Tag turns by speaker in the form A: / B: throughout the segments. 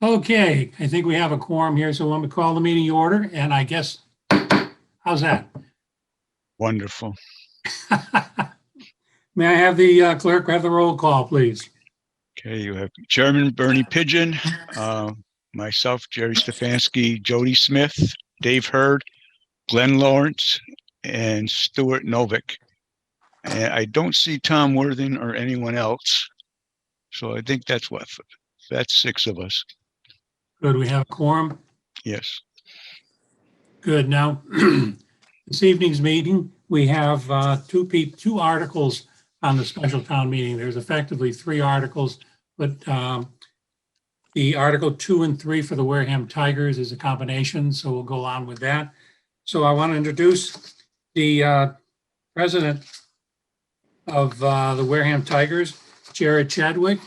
A: Okay, I think we have a quorum here, so I'm going to call the meeting to order, and I guess, how's that?
B: Wonderful.
A: May I have the clerk have the roll call, please?
B: Okay, you have Chairman Bernie Pigeon, myself, Jerry Stefanski, Jody Smith, Dave Hurd, Glenn Lawrence, and Stuart Novick. And I don't see Tom Worthen or anyone else. So I think that's that's 6 of us.
A: Good, we have a quorum.
B: Yes.
A: Good. Now, this evening's meeting, we have two articles on the special town meeting. There's effectively 3 articles, but the Article 2 and 3 for the Wareham Tigers is a combination, so we'll go on with that. So I want to introduce the president of the Wareham Tigers, Jared Chadwick.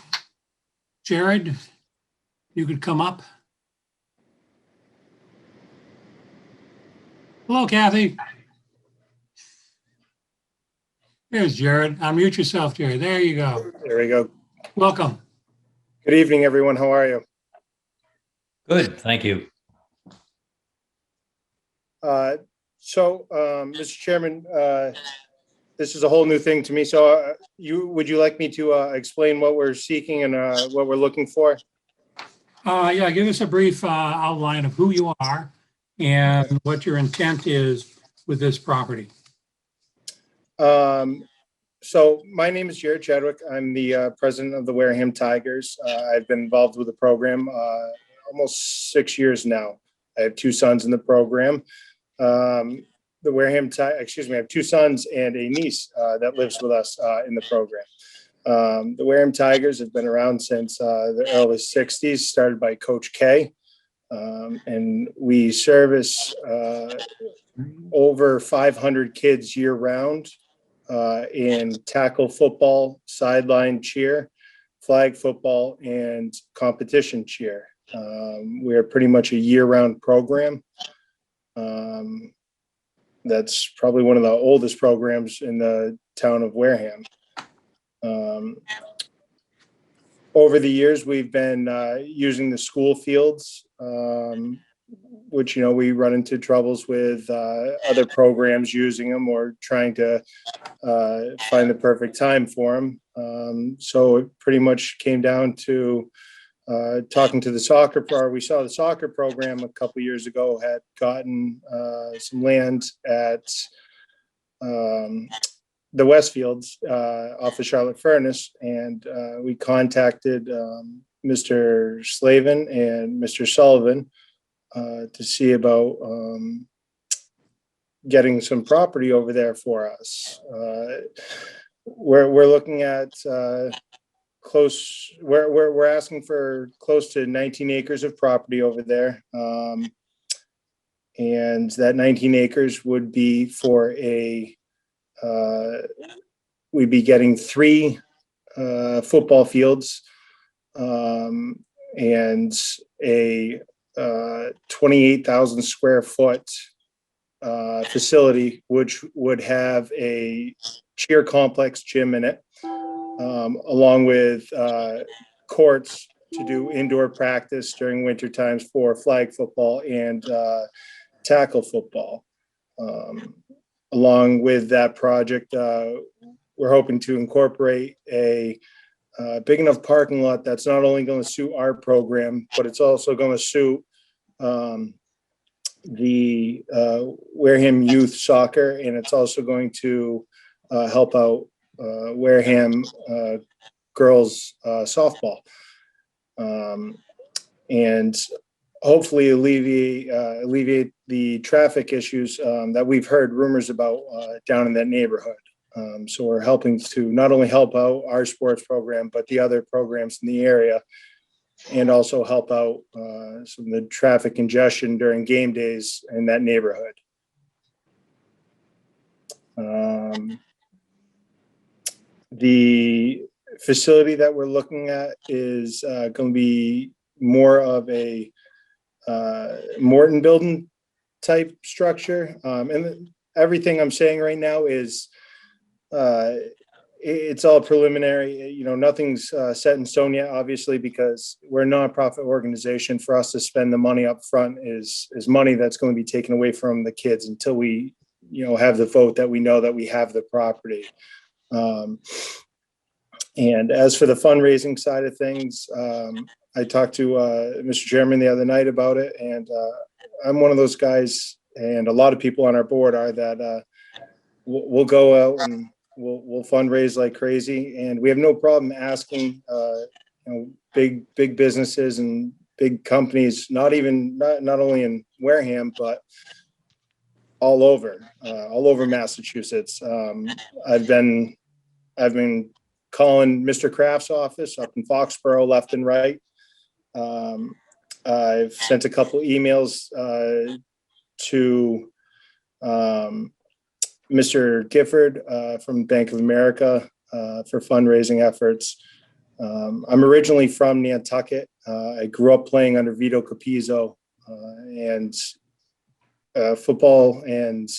A: Jared, you could come up. Hello, Kathy. There's Jared. Unmute yourself, Jared. There you go.
C: There we go.
A: Welcome.
C: Good evening, everyone. How are you?
D: Good, thank you.
C: Mr. Chairman, this is a whole new thing to me. So would you like me to explain what we're seeking and what we're looking for?
A: Yeah, give us a brief outline of who you are and what your intent is with this property.
C: So my name is Jared Chadwick. I'm the president of the Wareham Tigers. I've been involved with the program almost 6 years now. I have 2 sons in the program. I have 2 sons and a niece that lives with us in the program. The Wareham Tigers have been around since the early 60s, started by Coach K. And we service over 500 kids year round in tackle football, sideline cheer, flag football, and competition cheer. We are pretty much a year-round program. That's probably one of the oldest programs in the town of Wareham. Over the years, we've been using the school fields, which, we run into troubles with other programs using them or trying to find the perfect time for them. So it pretty much came down to talking to the soccer pro. We saw the soccer program a couple years ago had gotten some land at the Westfields off of Charlotte Furnace, and we contacted Mr. Slavin and Mr. Sullivan to see about getting some property over there for us. We're looking at we're asking for close to 19 acres of property over there. And that 19 acres would be for we'd be getting 3 football fields and a 28,000 square foot facility, which would have a cheer complex gym in it, along with courts to do indoor practice during winter times for flag football and tackle football. Along with that project, we're hoping to incorporate a big enough parking lot that's not only going to suit our program, but it's also going to suit the Wareham Youth Soccer, and it's also going to help out Wareham girls softball, and hopefully alleviate the traffic issues that we've heard rumors about down in that neighborhood. So we're helping to not only help out our sports program, but the other programs in the area, and also help out some of the traffic congestion during game days in that neighborhood. The facility that we're looking at is going to be more of a Morton building type structure. And everything I'm saying right now is it's all preliminary. Nothing's set in stone yet, obviously, because we're a nonprofit organization. For us to spend the money up front is money that's going to be taken away from the kids until we, have the vote that we know that we have the property. And as for the fundraising side of things, I talked to Mr. Chairman the other night about it, and I'm one of those guys, and a lot of people on our board are that we'll go out and we'll fundraise like crazy, and we have no problem asking big businesses and big companies, not only in Wareham but all over Massachusetts. I've been calling Mr. Kraft's office up in Foxborough left and right. I've sent a couple emails to Mr. Gifford from Bank of America for fundraising efforts. I'm originally from Nantucket. I grew up playing under Vito Capizzo, and football and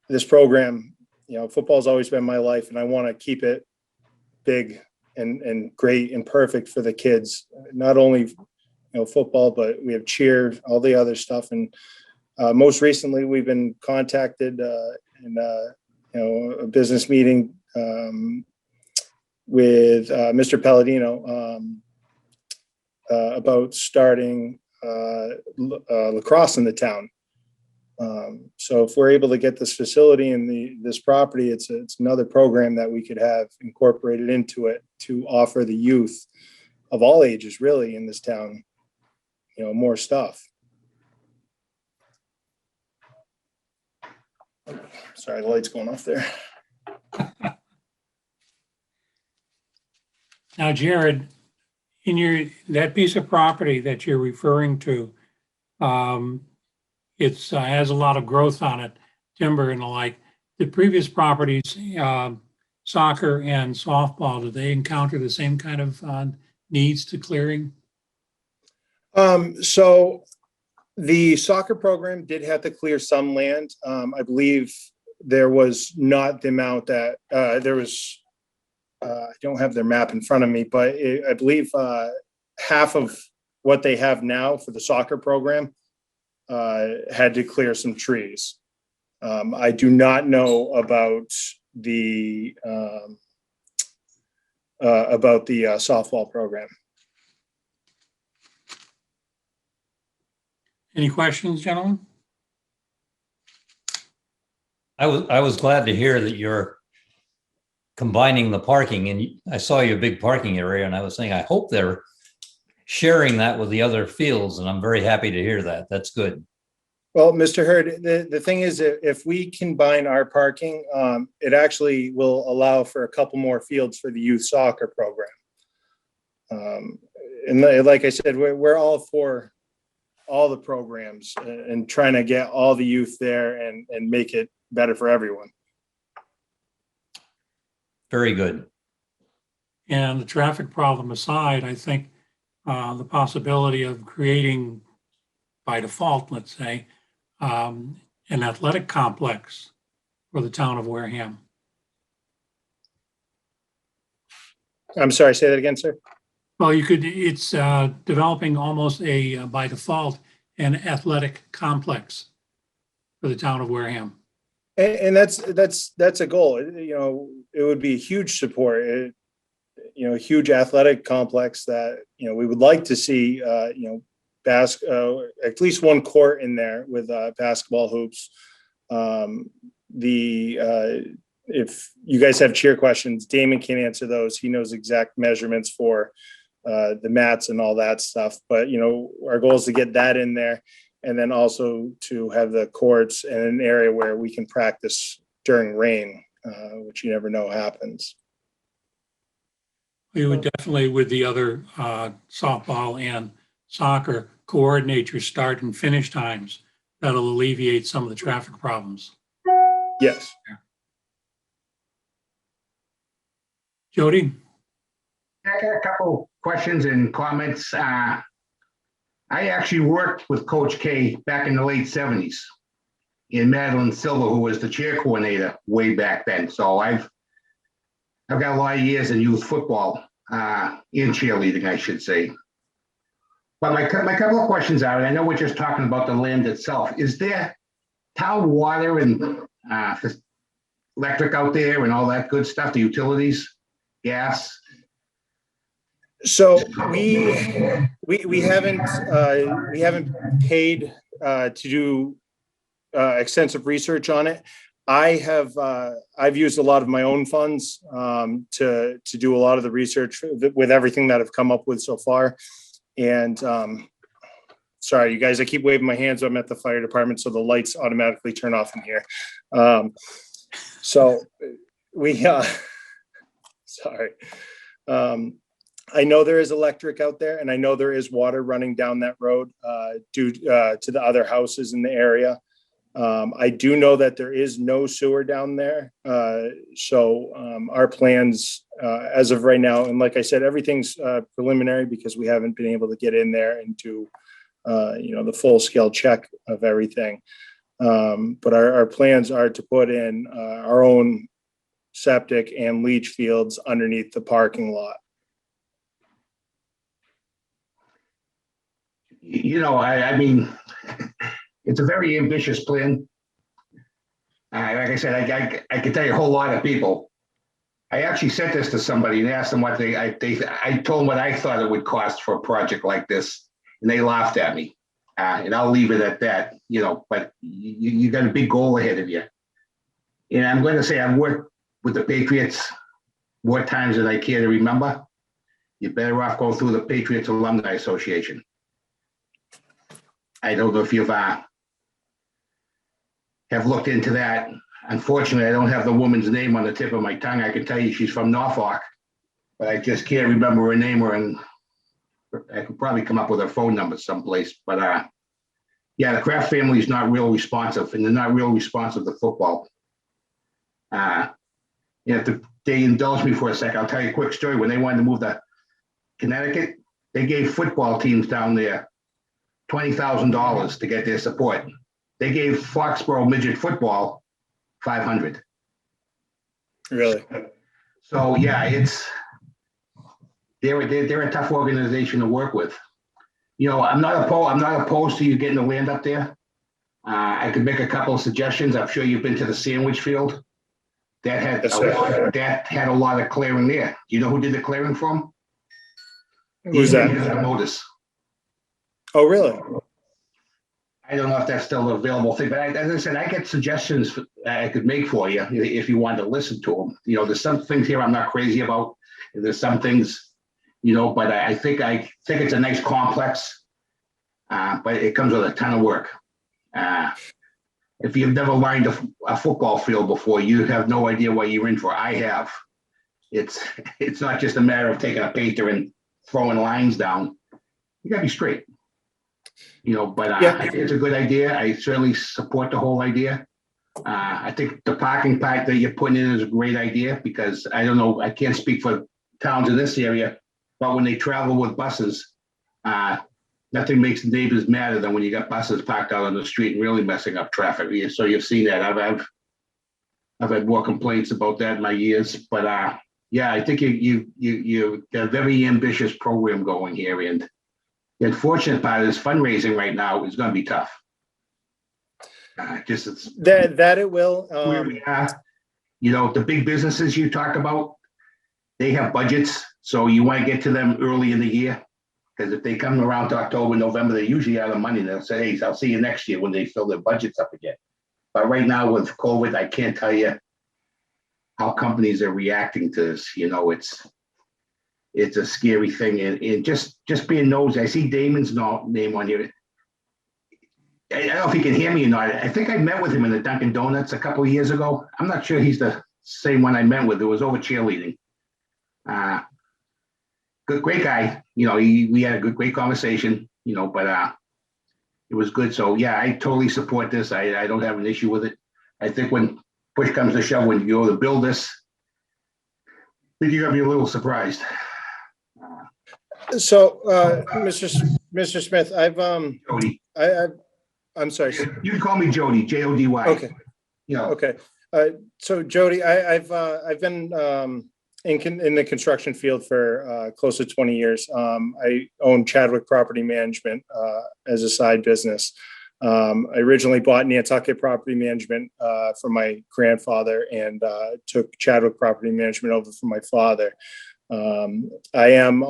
C: this program, football's always been my life, and I want to keep it big and great and perfect for the kids. Not only football, but we have cheer, all the other stuff. And most recently, we've been contacted in a business meeting with Mr. Palladino about starting lacrosse in the town. So if we're able to get this facility and this property, it's another program that we could have incorporated into it to offer the youth of all ages, really, in this town, more stuff. Sorry, the light's going off there.
A: Now, Jared, in that piece of property that you're referring to, it has a lot of growth on it, timber and the like. The previous properties, soccer and softball, did they encounter the same kind of needs to clearing?
C: So the soccer program did have to clear some land. I believe there was not the amount that there was. I don't have their map in front of me, but I believe half of what they have now for the soccer program had to clear some trees. I do not know about the softball program.
A: Any questions, gentlemen?
D: I was glad to hear that you're combining the parking, and I saw your big parking area, and I was saying, I hope they're sharing that with the other fields, and I'm very happy to hear that. That's good.
C: Well, Mr. Hurd, the thing is, if we combine our parking, it actually will allow for a couple more fields for the youth soccer program. And like I said, we're all for all the programs and trying to get all the youth there and make it better for everyone.
D: Very good.
A: And the traffic problem aside, I think the possibility of creating, by default, let's say, an athletic complex for the town of Wareham.
C: I'm sorry, say that again, sir.
A: Well, it's developing almost by default, an athletic complex for the town of Wareham.
C: And that's a goal. It would be a huge support. A huge athletic complex that we would like to see. At least one court in there with basketball hoops. If you guys have cheer questions, Damon can answer those. He knows exact measurements for the mats and all that stuff. But our goal is to get that in there, and then also to have the courts in an area where we can practice during rain, which you never know happens.
A: We would definitely, with the other softball and soccer, coordinate your start and finish times. That'll alleviate some of the traffic problems.
C: Yes.
A: Jody?
E: I got a couple questions and comments. I actually worked with Coach K back in the late 70s in Madeline Silva, who was the cheer coordinator way back then. So I've I've got a lot of years in youth football, in cheerleading, I should say. But my couple of questions are, and I know we're just talking about the land itself. Is there town water and electric out there and all that good stuff, the utilities, gas?
C: So we haven't paid to do extensive research on it. I've used a lot of my own funds to do a lot of the research with everything that I've come up with so far. And sorry, you guys, I keep waving my hands. I'm at the fire department, so the lights automatically turn off in here. So we sorry. I know there is electric out there, and I know there is water running down that road due to the other houses in the area. I do know that there is no sewer down there. So our plans as of right now, and like I said, everything's preliminary because we haven't been able to get in there and do the full scale check of everything. But our plans are to put in our own septic and leach fields underneath the parking lot.
E: I mean, it's a very ambitious plan. Like I said, I can tell you a whole lot of people. I actually sent this to somebody and asked them what I told them what I thought it would cost for a project like this, and they laughed at me. And I'll leave it at that, but you got a big goal ahead of you. And I'm going to say I've worked with the Patriots more times than I care to remember. You're better off going through the Patriots Alumni Association. I don't know if you've have looked into that. Unfortunately, I don't have the woman's name on the tip of my tongue. I can tell you she's from Norfolk, but I just can't remember her name, and I could probably come up with her phone number someplace. But the Kraft family is not real responsive, and they're not real responsive to football. If they indulge me for a second, I'll tell you a quick story. When they wanted to move to Connecticut, they gave football teams down there $20,000 to get their support. They gave Foxborough midget football $500.
C: Really?
E: So yeah, they're a tough organization to work with. I'm not opposed to you getting the land up there. I could make a couple of suggestions. I'm sure you've been to the sandwich field. That had a lot of clearing there. Do you know who did the clearing from?
C: Who's that?
E: Modus.
C: Oh, really?
E: I don't know if that's still an available thing, but as I said, I get suggestions I could make for you if you wanted to listen to them. There's some things here I'm not crazy about. There's some things, but I think it's a nice complex, but it comes with a ton of work. If you've never lined a football field before, you have no idea what you're in for. I have. It's not just a matter of taking a painter and throwing lines down. You gotta be straight. But I think it's a good idea. I certainly support the whole idea. I think the parking pack that you're putting in is a great idea because I don't know, I can't speak for towns in this area, but when they travel with buses, nothing makes the neighbors madder than when you got buses parked out on the street and really messing up traffic. So you've seen that. I've had more complaints about that in my years, but I think you got a very ambitious program going here, and the unfortunate part is fundraising right now is going to be tough.
C: That it will.
E: Where we are, the big businesses you talk about, they have budgets, so you want to get to them early in the year because if they come around to October, November, they usually out of money. They'll say, "Hey, I'll see you next year" when they fill their budgets up again. But right now with COVID, I can't tell you how companies are reacting to this. It's a scary thing, and just being nosy. I see Damon's name on here. I don't know if he can hear me or not. I think I met with him in the Dunkin' Donuts a couple of years ago. I'm not sure he's the same one I met with. It was over cheerleading. Great guy. We had a great conversation. But it was good. So yeah, I totally support this. I don't have an issue with it. I think when push comes to shove, when you go to build this, I think you're gonna be a little surprised.
C: So, Mr. Smith,
E: Jody.
C: I'm sorry.
E: You can call me Jody, Jody.
C: Okay. Okay. So Jody, I've been in the construction field for close to 20 years. I own Chadwick Property Management as a side business. I originally bought Nantucket Property Management from my grandfather and took Chadwick Property Management over from my father. I am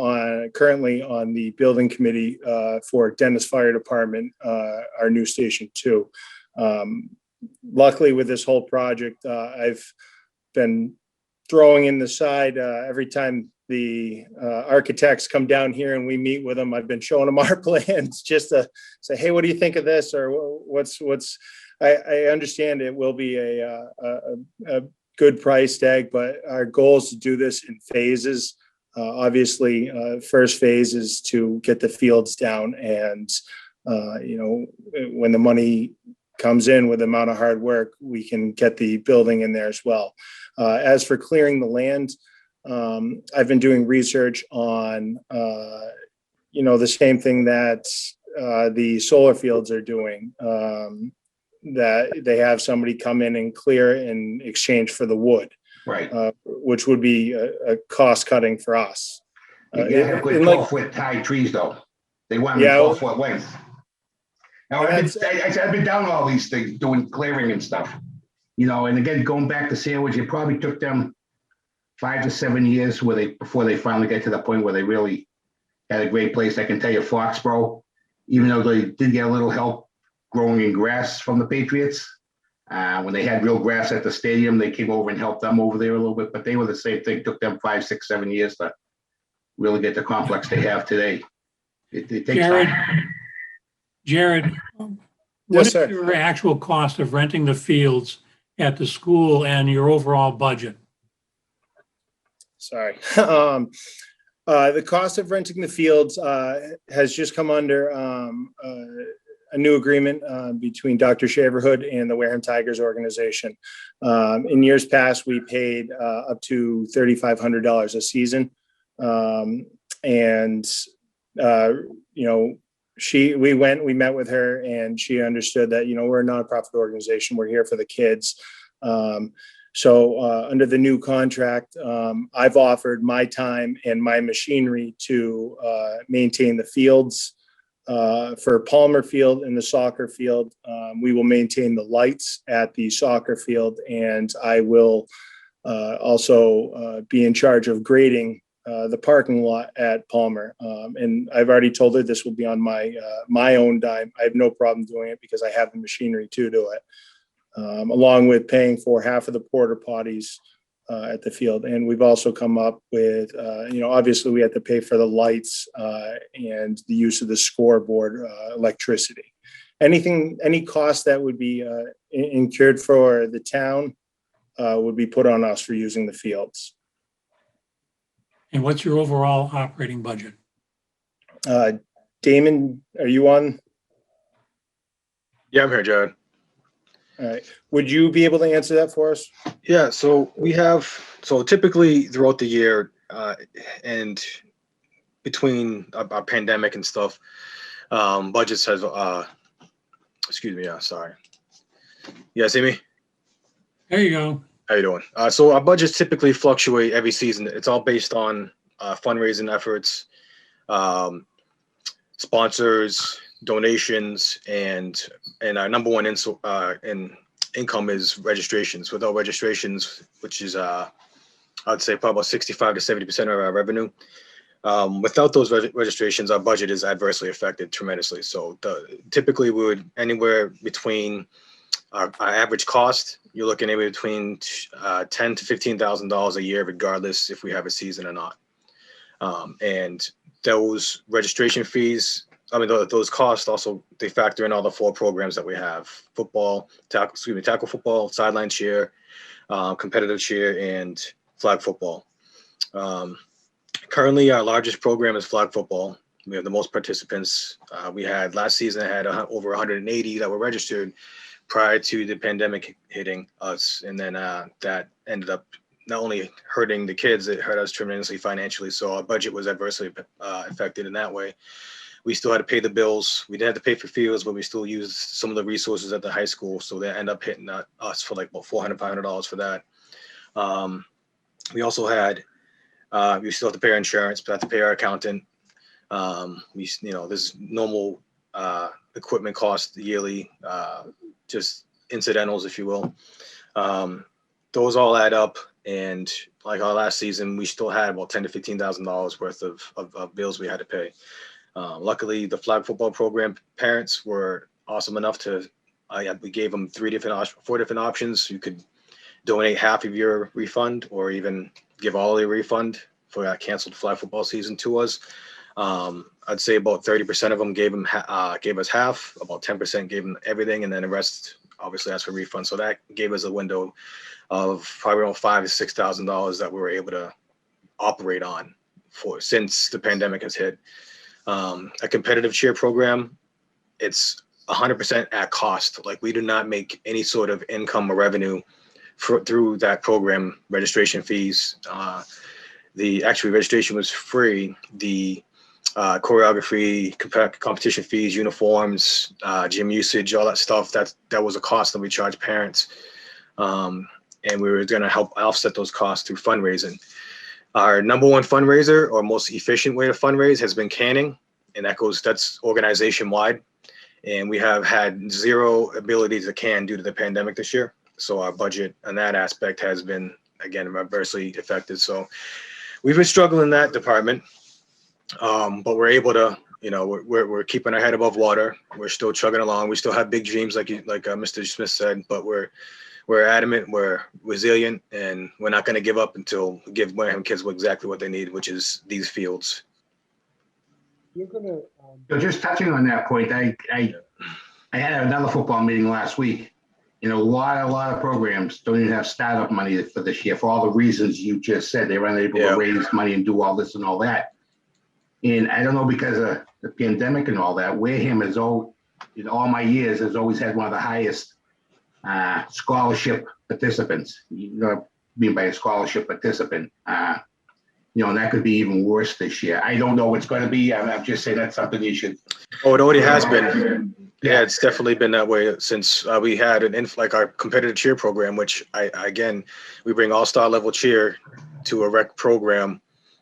C: currently on the building committee for Dennis Fire Department, our new station 2. Luckily, with this whole project, I've been throwing in the side every time the architects come down here and we meet with them. I've been showing them our plans just to say, hey, what do you think of this? Or I understand it will be a good price tag, but our goal is to do this in phases. Obviously, first phase is to get the fields down, and when the money comes in with the amount of hard work, we can get the building in there as well. As for clearing the land, I've been doing research on the same thing that the solar fields are doing. That they have somebody come in and clear in exchange for the wood,
E: Right.
C: Which would be a cost cutting for us.
E: You gotta have good 12-foot high trees though. They want 12-foot length. Now, I've been down all these things, doing clearing and stuff, and again, going back to sandwich, it probably took them 5 to 7 years before they finally get to the point where they really had a great place. I can tell you Foxborough, even though they did get a little help growing in grass from the Patriots, when they had real grass at the stadium, they came over and helped them over there a little bit, but they were the same thing. It took them 5, 6, 7 years to really get the complex they have today. It takes time.
A: Jared, what is your actual cost of renting the fields at the school and your overall budget?
C: Sorry. The cost of renting the fields has just come under a new agreement between Dr. Shaverhood and the Wareham Tigers organization. In years past, we paid up to $3,500 a season. We met with her, and she understood that, we're a nonprofit organization. We're here for the kids. So under the new contract, I've offered my time and my machinery to maintain the fields. For Palmer Field and the soccer field, we will maintain the lights at the soccer field, and I will also be in charge of grading the parking lot at Palmer. And I've already told her this will be on my own dime. I have no problem doing it because I have the machinery to do it, along with paying for half of the porta potties at the field. And we've also come up with, obviously we have to pay for the lights and the use of the scoreboard, electricity. Any cost that would be incurred for the town would be put on us for using the fields.
A: And what's your overall operating budget?
C: Damon, are you on?
F: Yeah, I'm here, Jared.
C: All right. Would you be able to answer that for us?
F: Yeah, so typically throughout the year and between our pandemic and stuff, budgets have, sorry. You guys see me?
A: There you go.
F: How you doing? So our budgets typically fluctuate every season. It's all based on fundraising efforts, sponsors, donations, and our number one income is registrations. Without registrations, which is I'd say probably about 65 to 70% of our revenue. Without those registrations, our budget is adversely affected tremendously. So typically we would anywhere between our average cost, you're looking anywhere between $10,000 to $15,000 a year, regardless if we have a season or not. And those registration fees, those costs also, they factor in all the 4 programs that we have: football, tackle football, sideline cheer, competitive cheer, and flag football. Currently, our largest program is flag football. We have the most participants. We had last season, I had over 180 that were registered prior to the pandemic hitting us. And then that ended up not only hurting the kids, it hurt us tremendously financially. So our budget was adversely affected in that way. We still had to pay the bills. We didn't have to pay for fields, but we still used some of the resources at the high school. So they end up hitting us for like about $400, $500 for that. We also had We still have to pay our insurance, but have to pay our accountant. There's normal equipment costs yearly, just incidentals, if you will. Those all add up, and like our last season, we still had about $10,000 to $15,000 worth of bills we had to pay. Luckily, the flag football program parents were awesome enough we gave them 4 different options. You could donate half of your refund, or even give all of your refund for that canceled flag football season to us. I'd say about 30% of them gave us half, about 10% gave them everything, and then the rest obviously asked for refund. So that gave us a window of probably around $5,000 to $6,000 that we were able to operate on since the pandemic has hit. A competitive cheer program, it's 100% at cost. Like, we do not make any sort of income or revenue through that program. Registration fees, the actual registration was free. The choreography, competition fees, uniforms, gym usage, all that stuff, that was a cost that we charge parents. And we were going to help offset those costs through fundraising. Our number one fundraiser, or most efficient way to fundraise, has been canning, and that's organization wide. And we have had zero ability to can due to the pandemic this year. So our budget on that aspect has been, again, adversely affected. So we've been struggling in that department, but we're able to, we're keeping our head above water. We're still chugging along. We still have big dreams, like Mr. Smith said, but we're adamant, we're resilient, and we're not going to give up until we give Wareham kids exactly what they need, which is these fields.
E: So just touching on that point, I had another football meeting last week. A lot of programs don't even have startup money for this year for all the reasons you just said. They were unable to raise money and do all this and all that. And I don't know, because of the pandemic and all that, Wareham has all my years has always had one of the highest scholarship participants. You know what I mean by a scholarship participant? And that could be even worse this year. I don't know what's going to be. I'm just saying that's something you should.
F: Oh, it already has been. Yeah, it's definitely been that way since we had like our competitive cheer program, which we bring all-star level cheer to a rec program,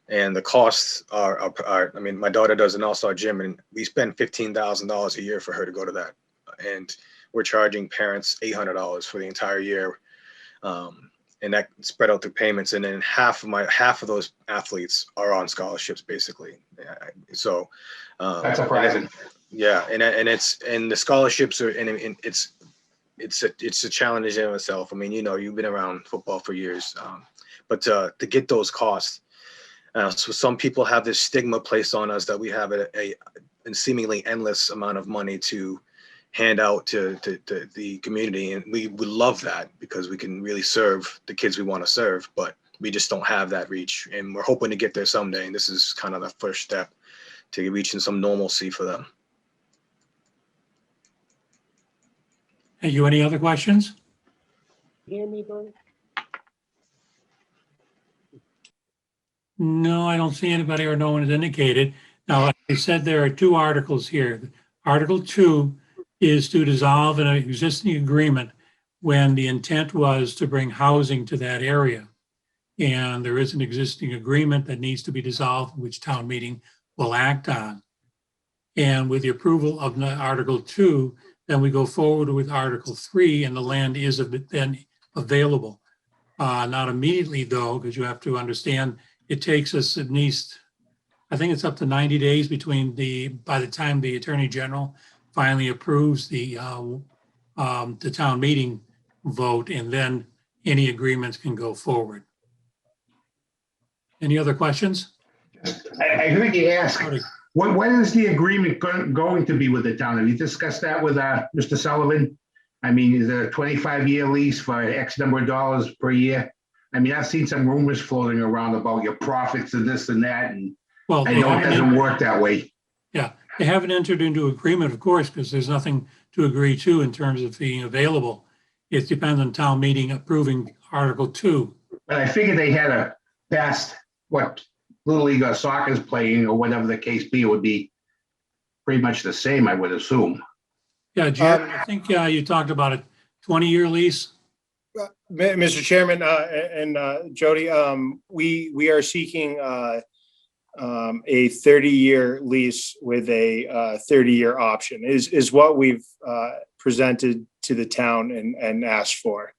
F: and the costs are I mean, my daughter does an all-star gym, and we spend $15,000 a year for her to go to that, and we're charging parents $800 for the entire year. And that spread out through payments, and then half of those athletes are on scholarships, basically. So
E: That's surprising.
F: Yeah, and the scholarships are, and it's a challenge in itself. I mean, you've been around football for years, but to get those costs, so some people have this stigma placed on us that we have a seemingly endless amount of money to hand out to the community, and we would love that, because we can really serve the kids we want to serve, but we just don't have that reach, and we're hoping to get there someday, and this is kind of the first step to reaching some normalcy for them.
A: Hey, any other questions?
G: Hear me, Bernie?
A: No, I don't see anybody, or no one has indicated. Now, like I said, there are 2 articles here. Article 2 is to dissolve an existing agreement when the intent was to bring housing to that area. And there is an existing agreement that needs to be dissolved, which town meeting will act on. And with the approval of Article 2, then we go forward with Article 3, and the land is then available. Not immediately, though, because you have to understand it takes us at least, I think it's up to 90 days by the time the Attorney General finally approves the town meeting vote, and then any agreements can go forward. Any other questions?
E: I heard you ask, what is the agreement going to be with the town? Have you discussed that with Mr. Sullivan? I mean, is it a 25-year lease for X number of dollars per year? I mean, I've seen some rumors floating around about your profits and this and that, and
A: Well,
E: I know it doesn't work that way.
A: Yeah, they haven't entered into agreement, of course, because there's nothing to agree to in terms of being available. It depends on town meeting approving Article 2.
E: But I figured they had a past what Little League or soccer's playing, or whatever the case be, would be pretty much the same, I would assume.
A: Yeah, Jim, I think you talked about a 20-year lease.
C: Mr. Chairman, and Jody, we are seeking a 30-year lease with a 30-year option is what we've presented to the town and asked for.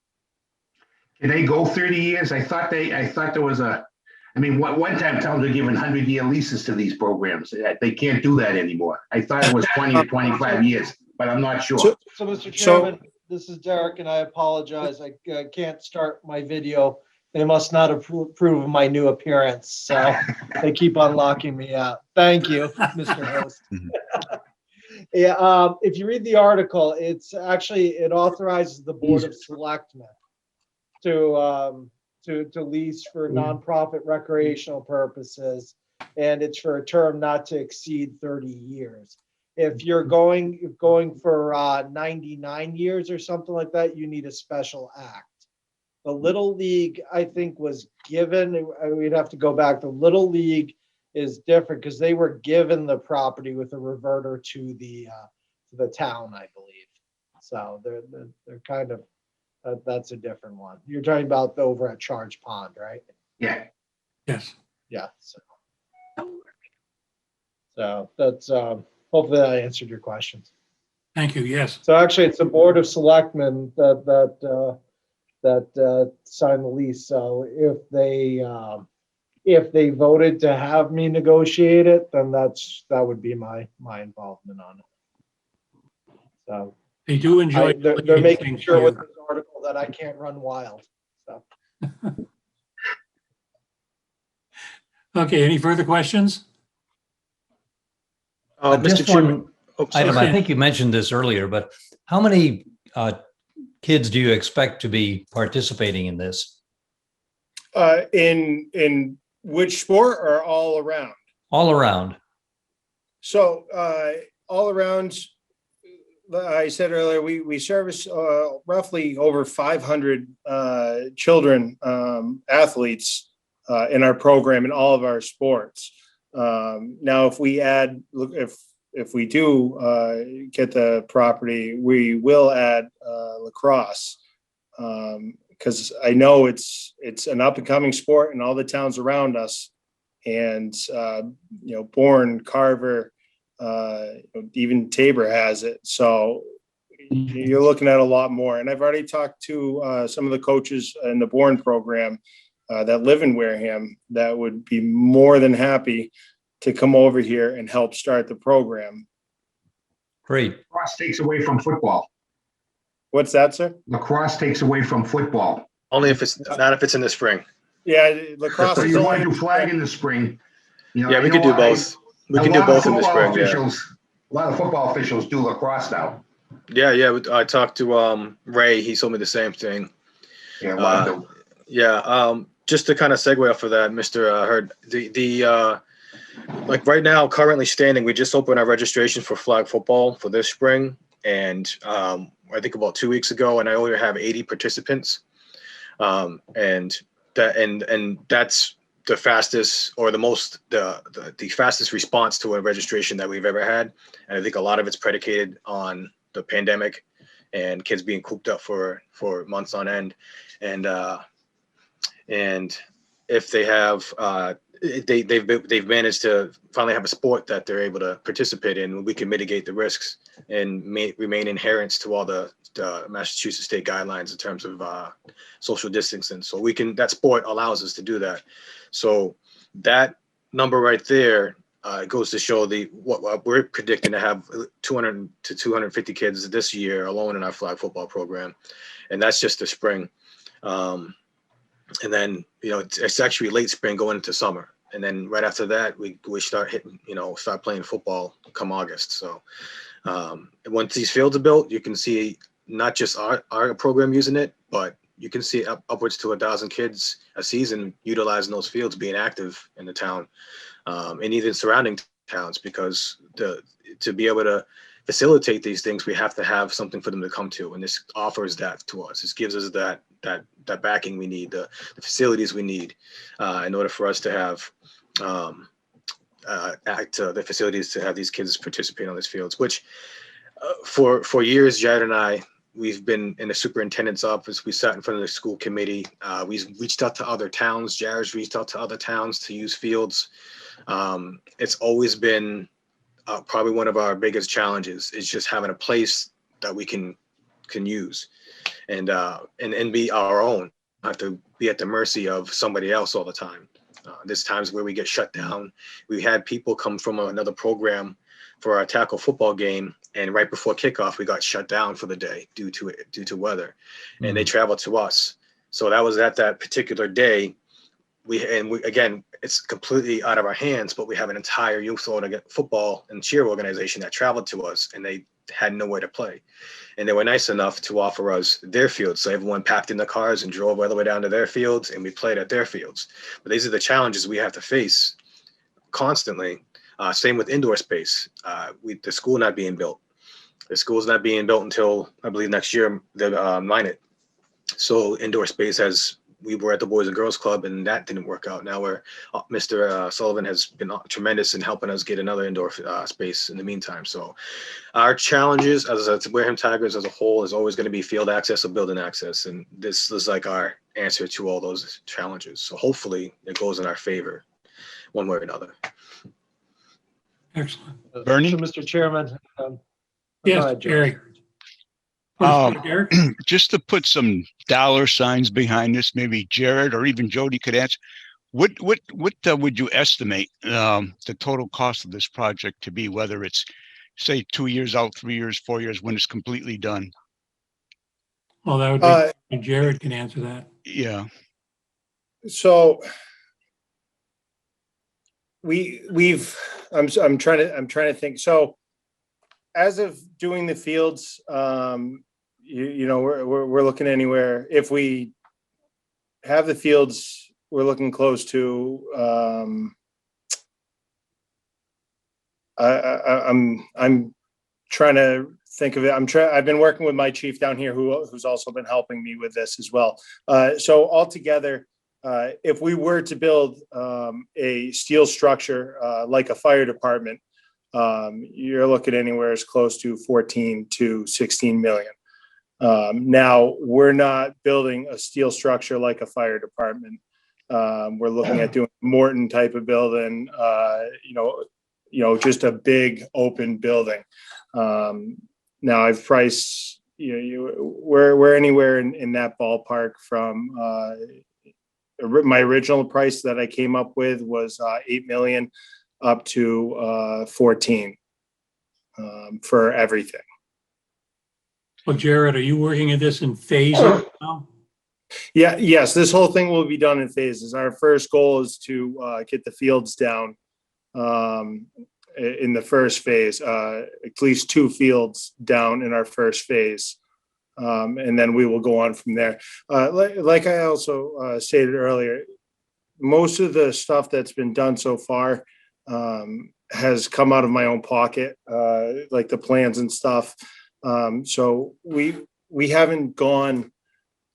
E: Can they go 30 years? I thought there was one time towns were giving 100-year leases to these programs. They can't do that anymore. I thought it was 20 or 25 years, but I'm not sure.
C: So-
H: So, Mr. Chairman, this is Derek, and I apologize. I can't start my video. They must not approve of my new appearance, so they keep on locking me out. Thank you, Mr. Host. Yeah, if you read the article, it authorizes the Board of Selectmen to lease for nonprofit recreational purposes, and it's for a term not to exceed 30 years. If you're going for 99 years or something like that, you need a special act. The Little League, I think, was given, we'd have to go back. The Little League is different because they were given the property with a reverter to the town, I believe. So they're kind of, that's a different one. You're talking about over at Charge Pond, right?
E: Yeah.
A: Yes.
H: Yeah. So that's, hopefully that answered your questions.
A: Thank you. Yes.
H: So actually, it's the Board of Selectmen that sign the lease. So if they voted to have me negotiate it, then that would be my involvement on it. So
A: They do enjoy.
H: they're making sure with this article that I can't run wild. So
A: Okay. Any further questions?
F: Mr.
D: Just
F: Chairman.
D: one
F: Oh, sorry.
D: item, I think you mentioned this earlier, but how many kids do you expect to be participating in this?
C: In which sport or all around?
D: All around.
C: So all around, I said earlier, we service roughly over 500 children, athletes in our program in all of our sports. Now, if we add, if we do get the property, we will add lacrosse, because I know it's an up and coming sport in all the towns around us, and Bourne, Carver, even Tabor has it. So you're looking at a lot more. And I've already talked to some of the coaches in the Bourne program that live in Wareham that would be more than happy to come over here and help start the program.
D: Great.
E: Lacrosse takes away from football.
C: What's that, sir?
E: Lacrosse takes away from football.
F: Only if it's not if it's in the spring.
C: Yeah, lacrosse
E: So
C: is
E: you want
C: only.
E: to do flag in the spring.
F: Yeah, we could do both. We can do both in the spring. Yeah.
E: A lot of football officials do lacrosse now.
F: Yeah. I talked to Ray. He told me the same thing.
E: Yeah, a lot of them.
F: Yeah. Just to kind of segue off of that, Mr. Hurd, the like right now, currently standing, we just opened our registration for flag football for this spring, and I think about 2 weeks ago, and I only have 80 participants, and that's the fastest or the fastest response to a registration that we've ever had, and I think a lot of it's predicated on the pandemic and kids being cooped up for months on end, and if they have they've managed to finally have a sport that they're able to participate in, we can mitigate the risks and remain adherence to all the Massachusetts state guidelines in terms of social distancing. So that sport allows us to do that. So that number right there goes to show what we're predicting to have 200 to 250 kids this year alone in our flag football program, and that's just the spring. And then, it's actually late spring going into summer. And then right after that, we start start playing football come August. So once these fields are built, you can see not just our program using it, but you can see upwards to 1,000 kids a season utilizing those fields, being active in the town, and even surrounding towns, because to be able to facilitate these things, we have to have something for them to come to. And this offers that to us. This gives us that backing we need, the facilities we need in order for us to have the facilities to have these kids participate on these fields, which for years, Jared and I, we've been in the superintendent's office. We sat in front of the school committee. We've reached out to other towns. Jared's reached out to other towns to use fields. It's always been probably one of our biggest challenges is just having a place that we can use and be our own, not to be at the mercy of somebody else all the time. There's times where we get shut down. We had people come from another program for our tackle football game, and right before kickoff, we got shut down for the day due to weather, and they traveled to us. So that was at that particular day. Again, it's completely out of our hands, but we have an entire youth football and cheer organization that traveled to us, and they had nowhere to play. And they were nice enough to offer us their fields. So everyone packed in the cars and drove all the way down to their fields, and we played at their fields. But these are the challenges we have to face constantly. Same with indoor space. The school not being built. The school's not being built until, I believe, next year, they'll mine it. So indoor space we were at the Boys and Girls Club, and that didn't work out. Now Mr. Sullivan has been tremendous in helping us get another indoor space in the meantime. So our challenges as Wareham Tigers as a whole is always going to be field access or building access. And this is like our answer to all those challenges. So hopefully it goes in our favor one way or another.
A: Excellent.
B: Bernie?
H: So, Mr. Chairman. Go
A: Yes,
H: ahead, Joe.
A: Jerry. Derek?
B: Just to put some dollar signs behind this, maybe Jared or even Jody could answer. What would you estimate the total cost of this project to be? Whether it's, say, 2 years out, 3 years, 4 years, when it's completely done?
A: Well, that would be, Jared can answer that.
B: Yeah.
C: So I'm trying to think. So as of doing the fields, we're looking anywhere. If we have the fields, we're looking close to. I'm trying to think of it. I've been working with my chief down here, who's also been helping me with this as well. So altogether, if we were to build a steel structure like a fire department, you're looking anywhere as close to 14 to 16 million. Now we're not building a steel structure like a fire department. We're looking at doing Morton type of building, just a big open building. Now I've priced, we're anywhere in that ballpark from, my original price that I came up with was 8 million up to 14 for everything.
A: Well, Jared, are you working at this in phases now?
C: Yes, this whole thing will be done in phases. Our first goal is to get the fields down in the first phase, at least 2 fields down in our first phase. And then we will go on from there. Like I also stated earlier, most of the stuff that's been done so far has come out of my own pocket, like the plans and stuff. So we haven't gone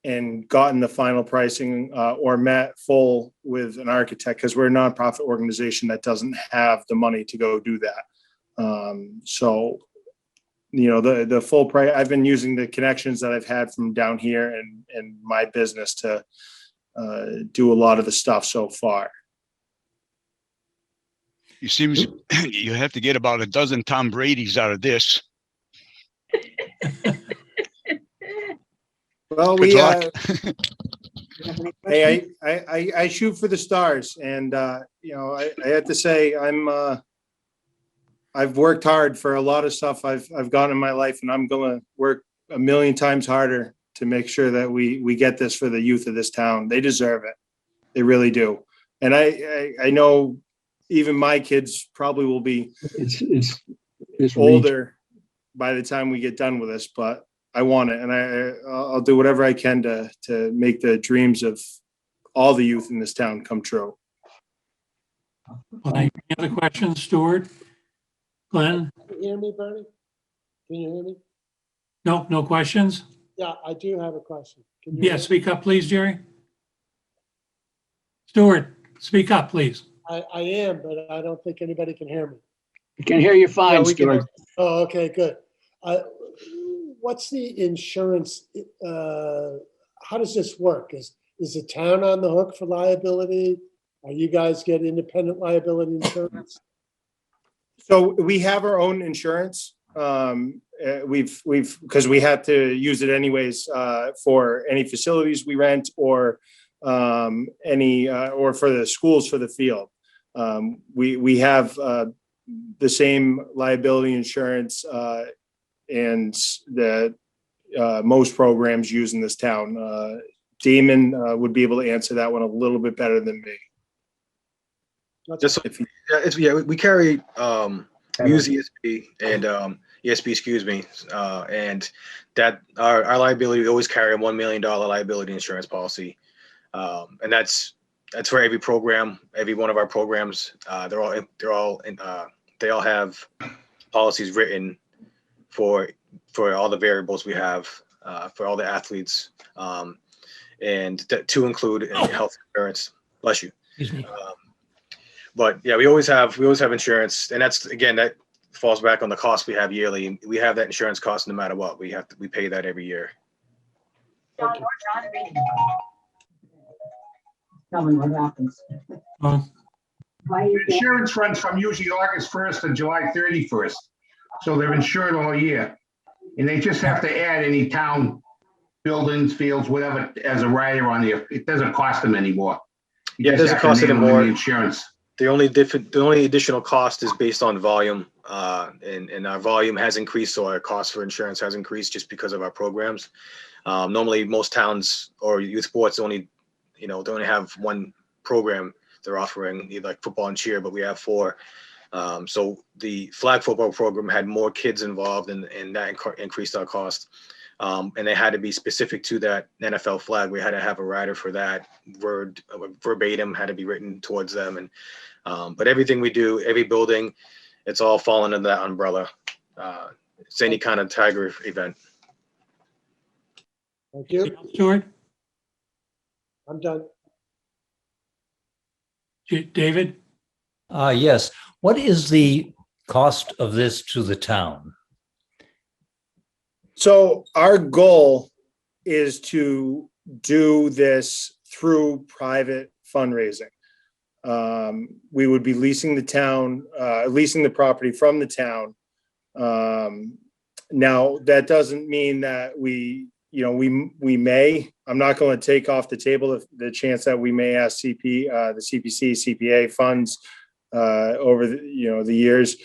C: and gotten the final pricing or met full with an architect because we're a nonprofit organization that doesn't have the money to go do that. So the full price, I've been using the connections that I've had from down here and my business to do a lot of the stuff so far.
B: It seems you have to get about a dozen Tom Brady's out of this.
C: Well,
B: Good luck.
C: Hey, I shoot for the stars, and I have to say I've worked hard for a lot of stuff I've gotten in my life, and I'm gonna work a million times harder to make sure that we get this for the youth of this town. They deserve it. They really do. And I know even my kids probably will be older by the time we get done with this, but I want it, and I'll do whatever I can to make the dreams of all the youth in this town come true.
A: Well, any other questions, Stuart? Glenn?
G: Can you hear me, Bernie? Can you hear me?
A: No questions?
G: Yeah, I do have a question. Can you
A: Yeah,
G: hear me?
A: speak up, please, Jerry. Stuart, speak up, please.
G: I am, but I don't think anybody can hear me.
I: I can hear you fine,
C: we can-
I: Stuart.
G: Oh, okay, good. what's the insurance? How does this work? Is the town on the hook for liability? Are you guys get independent liability insurance?
C: So we have our own insurance. Because we had to use it anyways for any facilities we rent or or for the schools for the field. We have the same liability insurance and that most programs use in this town. Damon would be able to answer that one a little bit better than me.
F: Just we carry we use ESP and ESP, excuse me, and that our liability, we always carry a $1 million liability insurance policy, and that's for every program, every one of our programs. They all have policies written for all the variables we have for all the athletes, and to include health insurance. Bless you.
D: Excuse me.
F: But yeah, we always have insurance, and that's, again, that falls back on the cost we have yearly. We have that insurance cost no matter what. We pay that every year.
I: Tell me what happens.
E: Insurance runs from usually August 1st to July 31st. So they're insured all year. And they just have to add any town buildings, fields, whatever, as a rider on there. It doesn't cost them anymore. You
F: Yeah, it
E: just
F: doesn't
E: have to
F: cost
E: name
F: them
E: them in
F: more.
E: the insurance.
F: The only additional cost is based on volume, and our volume has increased, so our cost for insurance has increased just because of our programs. Normally, most towns or youth sports they only have one program they're offering, either like football and cheer, but we have 4. So the flag football program had more kids involved, and that increased our cost. And they had to be specific to that NFL flag. We had to have a rider for that. Verbatim had to be written towards them. And but everything we do, every building, it's all falling under that umbrella. It's any kind of Tiger event.
G: Thank you.
A: Stuart,
G: I'm done.
A: David?
D: Yes. What is the cost of this to the town?
C: So our goal is to do this through private fundraising. We would be leasing the property from the town. Now, that doesn't mean that we may, I'm not going to take off the table the chance that we may ask the CPC, CPA funds over the years.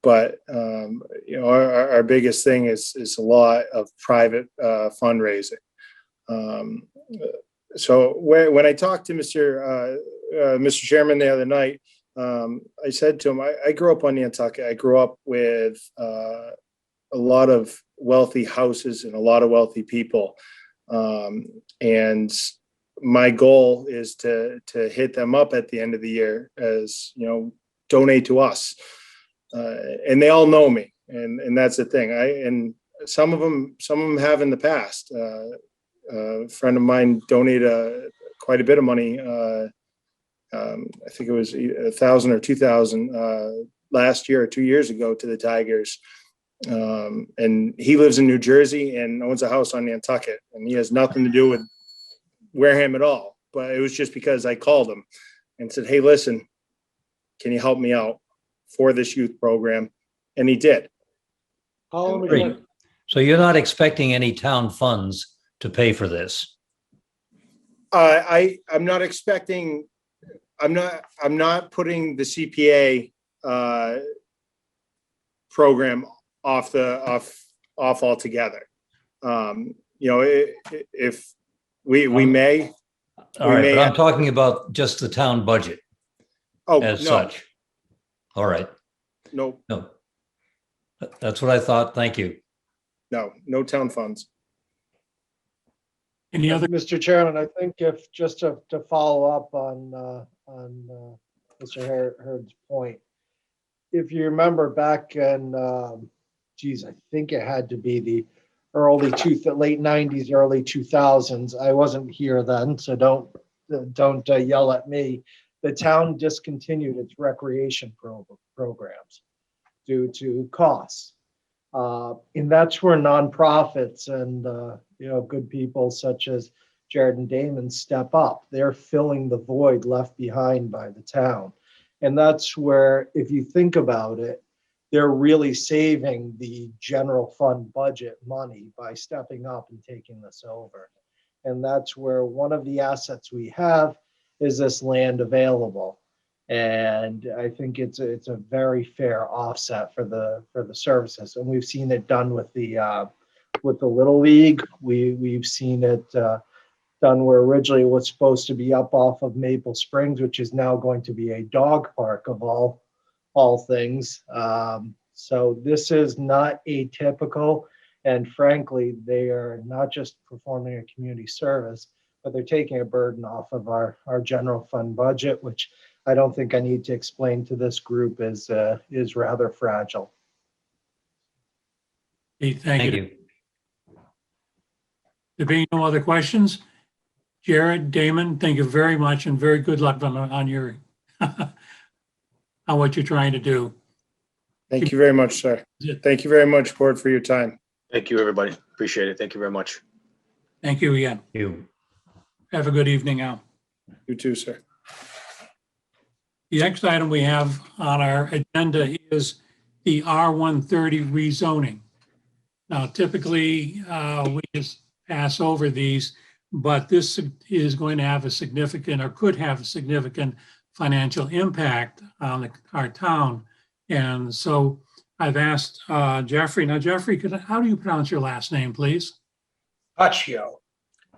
C: But our biggest thing is a lot of private fundraising. So when I talked to Mr. Chairman the other night, I said to him, I grew up on Nantucket. I grew up with a lot of wealthy houses and a lot of wealthy people. And my goal is to hit them up at the end of the year as, donate to us. And they all know me. And that's the thing. And some of them have in the past. A friend of mine donated quite a bit of money. I think it was 1,000 or 2,000 last year or 2 years ago to the Tigers. And he lives in New Jersey and owns a house on Nantucket, and he has nothing to do with Wareham at all. But it was just because I called him and said, hey, listen, can you help me out for this youth program? And he did.
G: Call him
D: Great.
G: again.
D: So you're not expecting any town funds to pay for this?
C: I'm not expecting, I'm not putting the CPA program off altogether. If we may.
D: All right, but I'm talking about just the town budget as such. All right.
C: No,
D: That's what I thought. Thank you.
C: no town funds.
A: Any other?
H: Mr. Chairman, I think if, just to follow up on Mr. Hurd's point, if you remember back in, I think it had to be the late 90s, early 2000s. I wasn't here then, so don't yell at me. The town discontinued its recreation programs due to costs. And that's where nonprofits and, good people such as Jared and Damon step up. They're filling the void left behind by the town. And that's where, if you think about it, they're really saving the general fund budget money by stepping up and taking this over. And that's where one of the assets we have is this land available. And I think it's a very fair offset for the services. And we've seen it done with the Little League. We've seen it done where originally it was supposed to be up off of Maple Springs, which is now going to be a dog park of all things. So this is not atypical. And frankly, they are not just performing a community service, but they're taking a burden off of our general fund budget, which I don't think I need to explain to this group is rather fragile.
A: Okay, thank
D: Thank
A: you.
D: you.
A: There being no other questions, Jared, Damon, thank you very much and very good luck on your on what you're trying to do.
C: Thank you very much, sir. Thank you very much, board, for your time.
F: Thank you, everybody. Appreciate it. Thank you very much.
A: Thank you again.
D: You.
A: Have a good evening now.
C: You too, sir.
A: The next item we have on our agenda is the R130 rezoning. Now, typically, we just pass over these, but this is going to have a significant, or could have a significant financial impact on our town. And so I've asked Jeffrey. Now, Jeffrey, how do you pronounce your last name, please?
J: Taccio.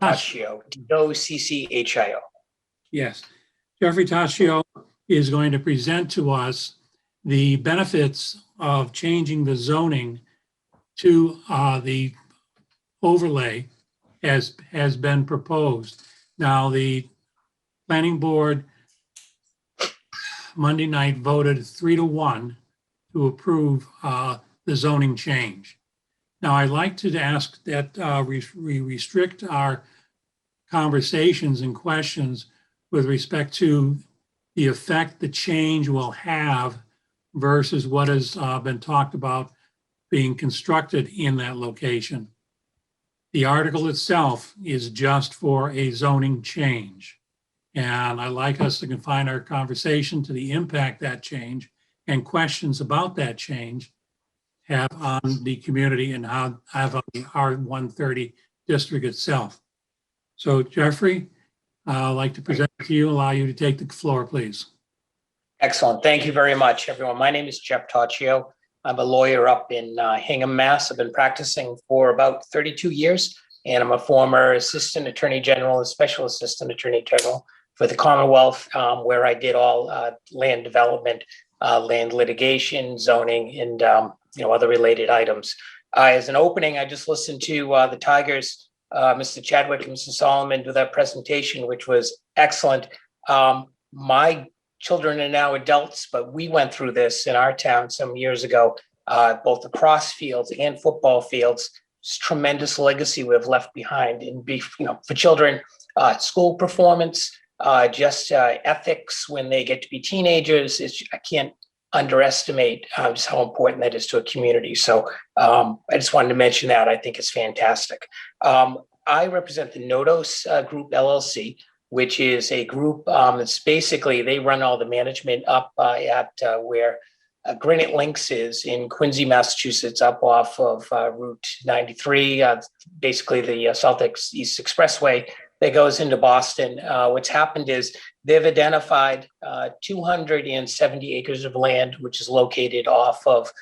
J: Taccio.
A: Yes. Jeffrey Taccio is going to present to us the benefits of changing the zoning to the overlay as has been proposed. Now, the planning board Monday night voted 3-1 to approve the zoning change. Now, I'd like to ask that we restrict our conversations and questions with respect to the effect the change will have versus what has been talked about being constructed in that location. The article itself is just for a zoning change. And I'd like us to confine our conversation to the impact that change and questions about that change have on the community and how have on the R130 district itself. So Jeffrey, I'd like to present to you, allow you to take the floor, please.
J: Excellent. Thank you very much, everyone. My name is Jeff Taccio. I'm a lawyer up in Hingham, Mass. I've been practicing for about 32 years, and I'm a former assistant attorney general and special assistant attorney general for the Commonwealth, where I did all land development, land litigation, zoning, and other related items. As an opening, I just listened to the Tigers, Mr. Chadwick and Mr. Solomon, do that presentation, which was excellent. My children are now adults, but we went through this in our town some years ago, both the cross fields and football fields. It's tremendous legacy we've left behind, and for children, school performance, just ethics when they get to be teenagers. I can't underestimate just how important that is to a community. So I just wanted to mention that. I think it's fantastic. I represent the Nodos Group LLC, which is a group that's basically, they run all the management up at where Granite Links is in Quincy, Massachusetts, up off of Route 93, basically the Southeast Expressway that goes into Boston. What's happened is they've identified 270 acres of land, which is located off of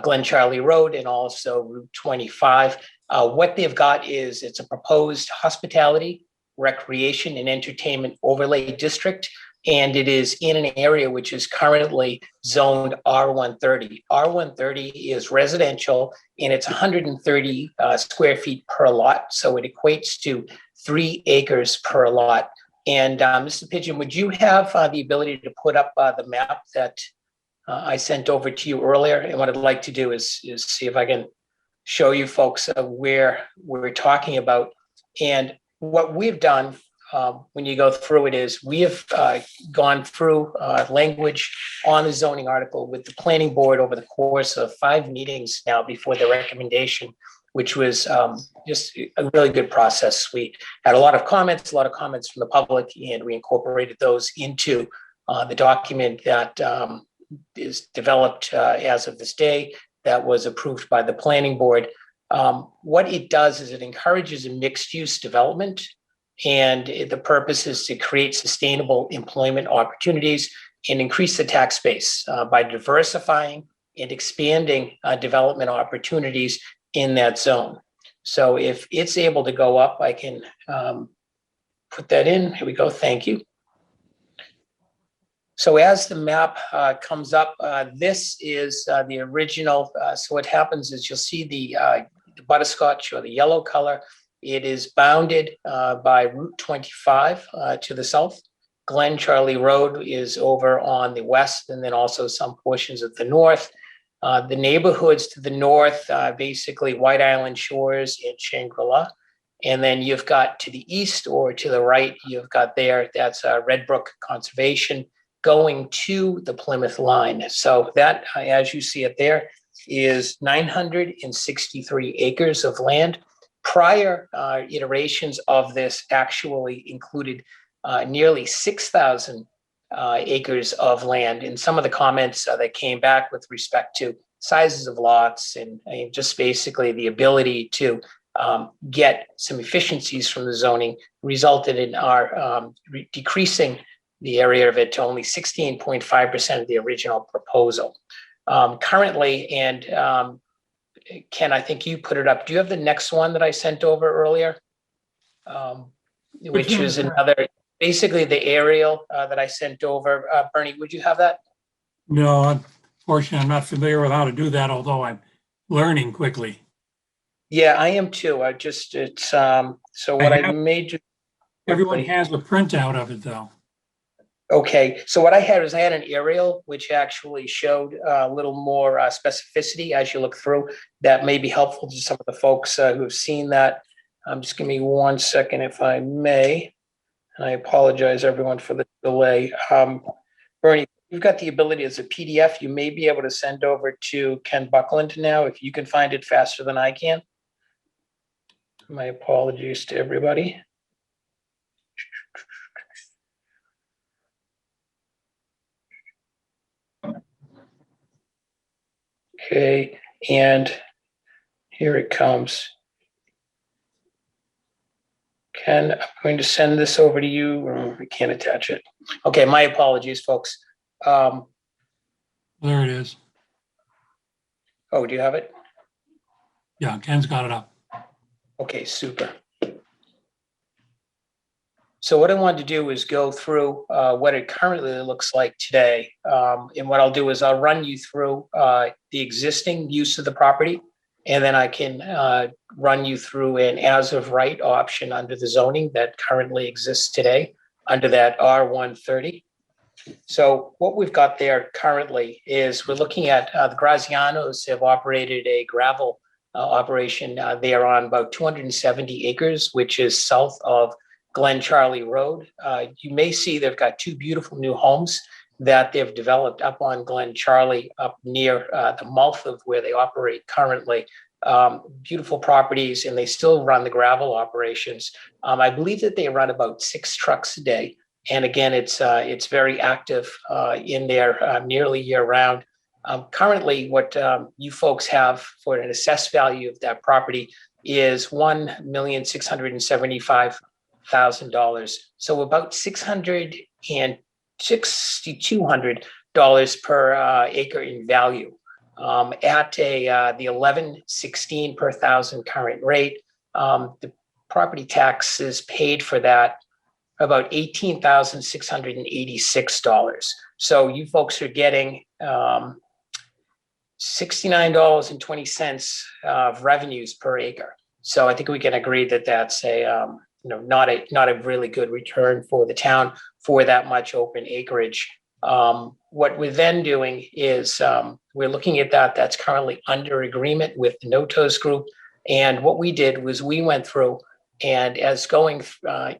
J: Glen Charlie Road and also Route 25. What they've got is it's a proposed hospitality, recreation, and entertainment overlay district, and it is in an area which is currently zoned R130. R130 is residential, and it's 130 square feet per lot, so it equates to 3 acres per lot. And Mr. Pigeon, would you have the ability to put up the map that I sent over to you earlier? And what I'd like to do is see if I can show you folks where we're talking about. And what we've done when you go through it is we have gone through language on the zoning article with the planning board over the course of 5 meetings now before the recommendation, which was just a really good process. We had a lot of comments from the public, and we incorporated those into the document that is developed as of this day that was approved by the planning board. What it does is it encourages a mixed-use development, and the purpose is to create sustainable employment opportunities and increase the tax base by diversifying and expanding development opportunities in that zone. So if it's able to go up, I can put that in. Here we go. Thank you. So as the map comes up, this is the original. So what happens is you'll see the butterscotch or the yellow color. It is bounded by Route 25 to the south. Glen Charlie Road is over on the west, and then also some portions of the north. The neighborhoods to the north, basically White Island Shores and Shangri-La. And then you've got to the east or to the right, you've got that's Red Brook Conservation going to the Plymouth line. So that, as you see it there, is 963 acres of land. Prior iterations of this actually included nearly 6,000 acres of land. And some of the comments that came back with respect to sizes of lots and just basically the ability to get some efficiencies from the zoning resulted in our decreasing the area of it to only 16.5% of the original proposal. Currently, and Ken, I think you put it up. Do you have the next one that I sent over earlier? Which is another, basically the aerial that I sent over. Bernie, would you have that?
A: No, unfortunately, I'm not familiar with how to do that, although I'm learning quickly.
J: Yeah, I am too. So what I made you.
A: Everyone has a printout of it, though.
J: Okay, so what I had was I had an aerial which actually showed a little more specificity as you look through. That may be helpful to some of the folks who have seen that. Just give me 1 second if I may. And I apologize everyone for the delay. Bernie, you've got the ability as a PDF, you may be able to send over to Ken Buckland now if you can find it faster than I can. My apologies to everybody. Okay, and here it comes. Ken, I'm going to send this over to you. We can't attach it. Okay, my apologies, folks.
A: There it is.
J: Oh, do you have it?
A: Yeah, Ken's got it up.
J: Okay, super. So what I wanted to do is go through what it currently looks like today. And what I'll do is I'll run you through the existing use of the property, and then I can run you through an as of right option under the zoning that currently exists today under that R130. So what we've got there currently is we're looking at the Grazianos have operated a gravel operation there on about 270 acres, which is south of Glen Charlie Road. You may see they've got 2 beautiful new homes that they've developed up on Glen Charlie, up near the mouth of where they operate currently. Beautiful properties, and they still run the gravel operations. I believe that they run about 6 trucks a day. And again, it's very active in there nearly year round. Currently, what you folks have for an assessed value of that property is $1,675,000. So about $6,200 per acre in value. At the 11.16 per thousand current rate, the property tax is paid for that about $18,686. So you folks are getting $69.20 of revenues per acre. So I think we can agree that that's a not a really good return for the town for that much open acreage. What we're then doing is we're looking at that's currently under agreement with the Notos Group. And what we did was we went through And as going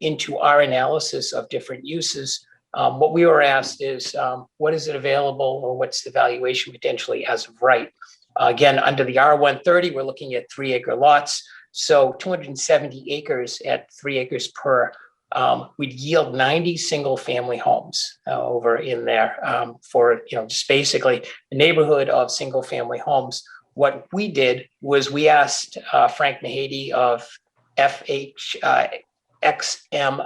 J: into our analysis of different uses, what we were asked is, what is it available, or what's the valuation potentially as of right? Again, under the R130, we're looking at 3-acre lots. So 270 acres at 3 acres per would yield 90 single-family homes over in there for, just basically a neighborhood of single-family homes. What we did was we asked Frank Mahady of FHXM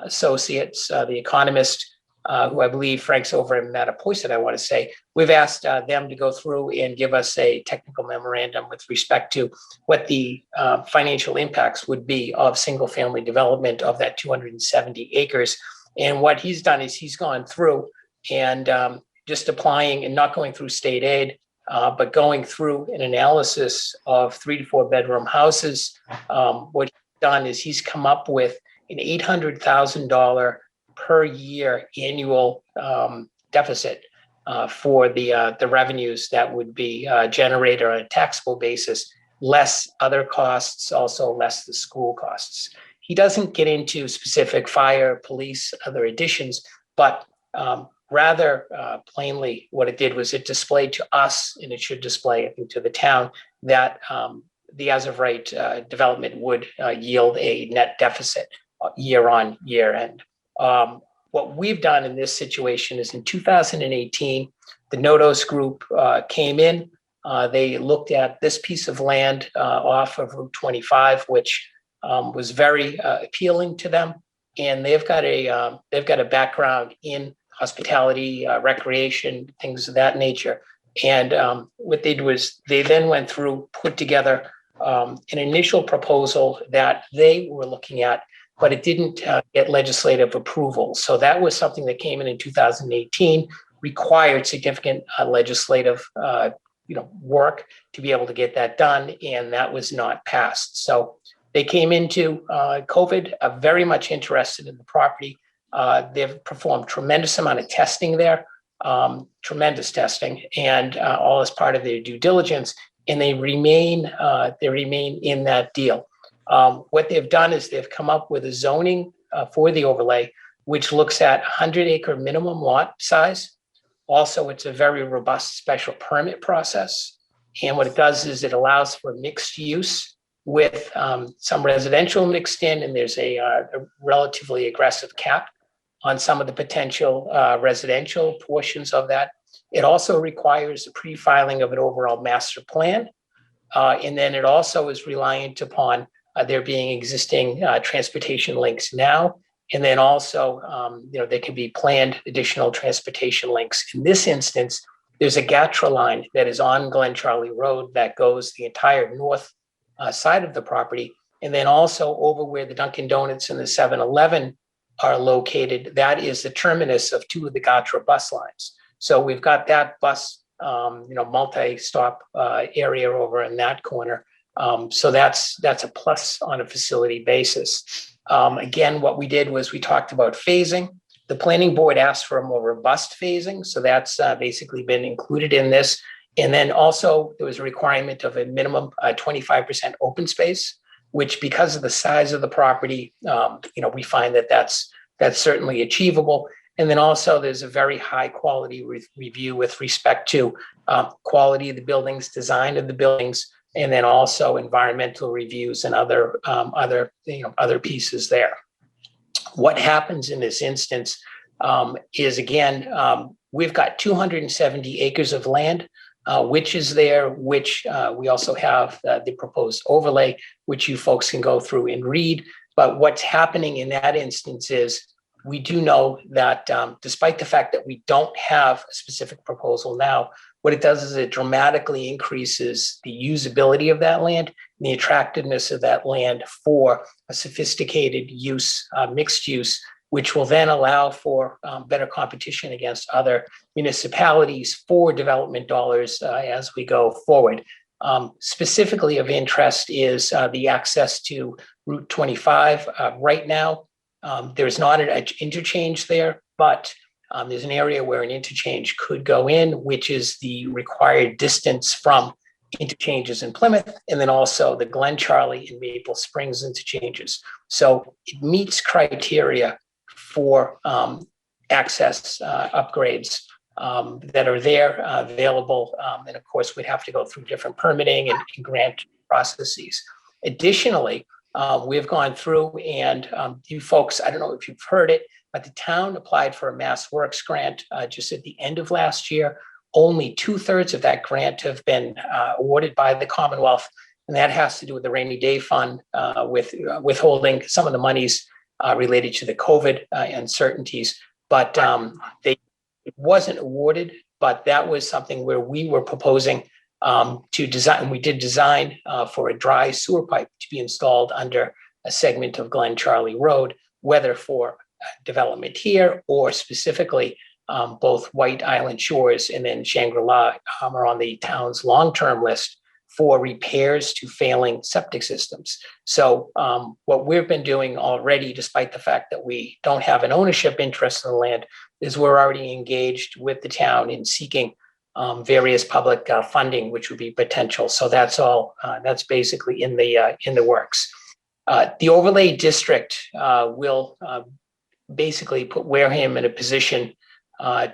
J: Associates, the economist, who I believe Frank's over in Mattapoisett, I want to say. We've asked them to go through and give us a technical memorandum with respect to what the financial impacts would be of single-family development of that 270 acres. And what he's done is he's gone through and just applying and not going through state aid, but going through an analysis of 3 to 4 bedroom houses. What he's done is he's come up with an $800,000 per year annual deficit for the revenues that would be generated on a taxable basis, less other costs, also less the school costs. He doesn't get into specific fire, police, other additions, but rather plainly what it did was it displayed to us, and it should display, I think, to the town, that the as of right development would yield a net deficit year on year end. What we've done in this situation is in 2018, the Nodos group came in. They looked at this piece of land off of Route 25, which was very appealing to them, and they've got a background in hospitality, recreation, things of that nature. And what they did was they then went through, put together an initial proposal that they were looking at, but it didn't get legislative approval. So that was something that came in 2018, required significant legislative work to be able to get that done, and that was not passed. So they came into COVID very much interested in the property. They've performed tremendous amount of testing there, tremendous testing, and all as part of their due diligence, and they remain in that deal. What they've done is they've come up with a zoning for the overlay, which looks at 100-acre minimum lot size. Also, it's a very robust special permit process. And what it does is it allows for mixed use with some residential mixed in, and there's a relatively aggressive cap on some of the potential residential portions of that. It also requires a pre-filing of an overall master plan. And then it also is reliant upon there being existing transportation links now. And then also, there can be planned additional transportation links. In this instance, there's a GATRA line that is on Glen Charlie Road that goes the entire north side of the property. And then also over where the Dunkin' Donuts and the 7-Eleven are located, that is the terminus of 2 of the GATRA bus lines. So we've got that bus, multi-stop area over in that corner. So that's a plus on a facility basis. Again, what we did was we talked about phasing. The planning board asked for a more robust phasing. So that's basically been included in this. And then also there was a requirement of a minimum 25% open space, which because of the size of the property, we find that that's certainly achievable. And then also there's a very high quality review with respect to quality of the buildings, design of the buildings, and then also environmental reviews and other pieces there. What happens in this instance is, again, we've got 270 acres of land, which is there, which we also have the proposed overlay, which you folks can go through and read. But what's happening in that instance is we do know that despite the fact that we don't have a specific proposal now, what it does is it dramatically increases the usability of that land and the attractiveness of that land for a sophisticated use, mixed use, which will then allow for better competition against other municipalities for development dollars as we go forward. Specifically of interest is the access to Route 25. Right now, there's not an interchange there, but there's an area where an interchange could go in, which is the required distance from interchanges in Plymouth, and then also the Glen Charlie and Maple Springs interchanges. So it meets criteria for access upgrades that are there available. And of course, we'd have to go through different permitting and grant processes. Additionally, we've gone through and you folks, I don't know if you've heard it, but the town applied for a Mass Works grant just at the end of last year. Only 2/3 of that grant have been awarded by the Commonwealth. And that has to do with the rainy day fund with withholding some of the monies related to the COVID uncertainties. But it wasn't awarded, but that was something where we were proposing to design. We did design for a dry sewer pipe to be installed under a segment of Glen Charlie Road, whether for development here or specifically both White Island Shores and then Shangri-La are on the town's long-term list for repairs to failing septic systems. So what we've been doing already, despite the fact that we don't have an ownership interest in the land, is we're already engaged with the town in seeking various public funding, which would be potential. So that's all. That's basically in the works. The overlay district will basically put Wareham in a position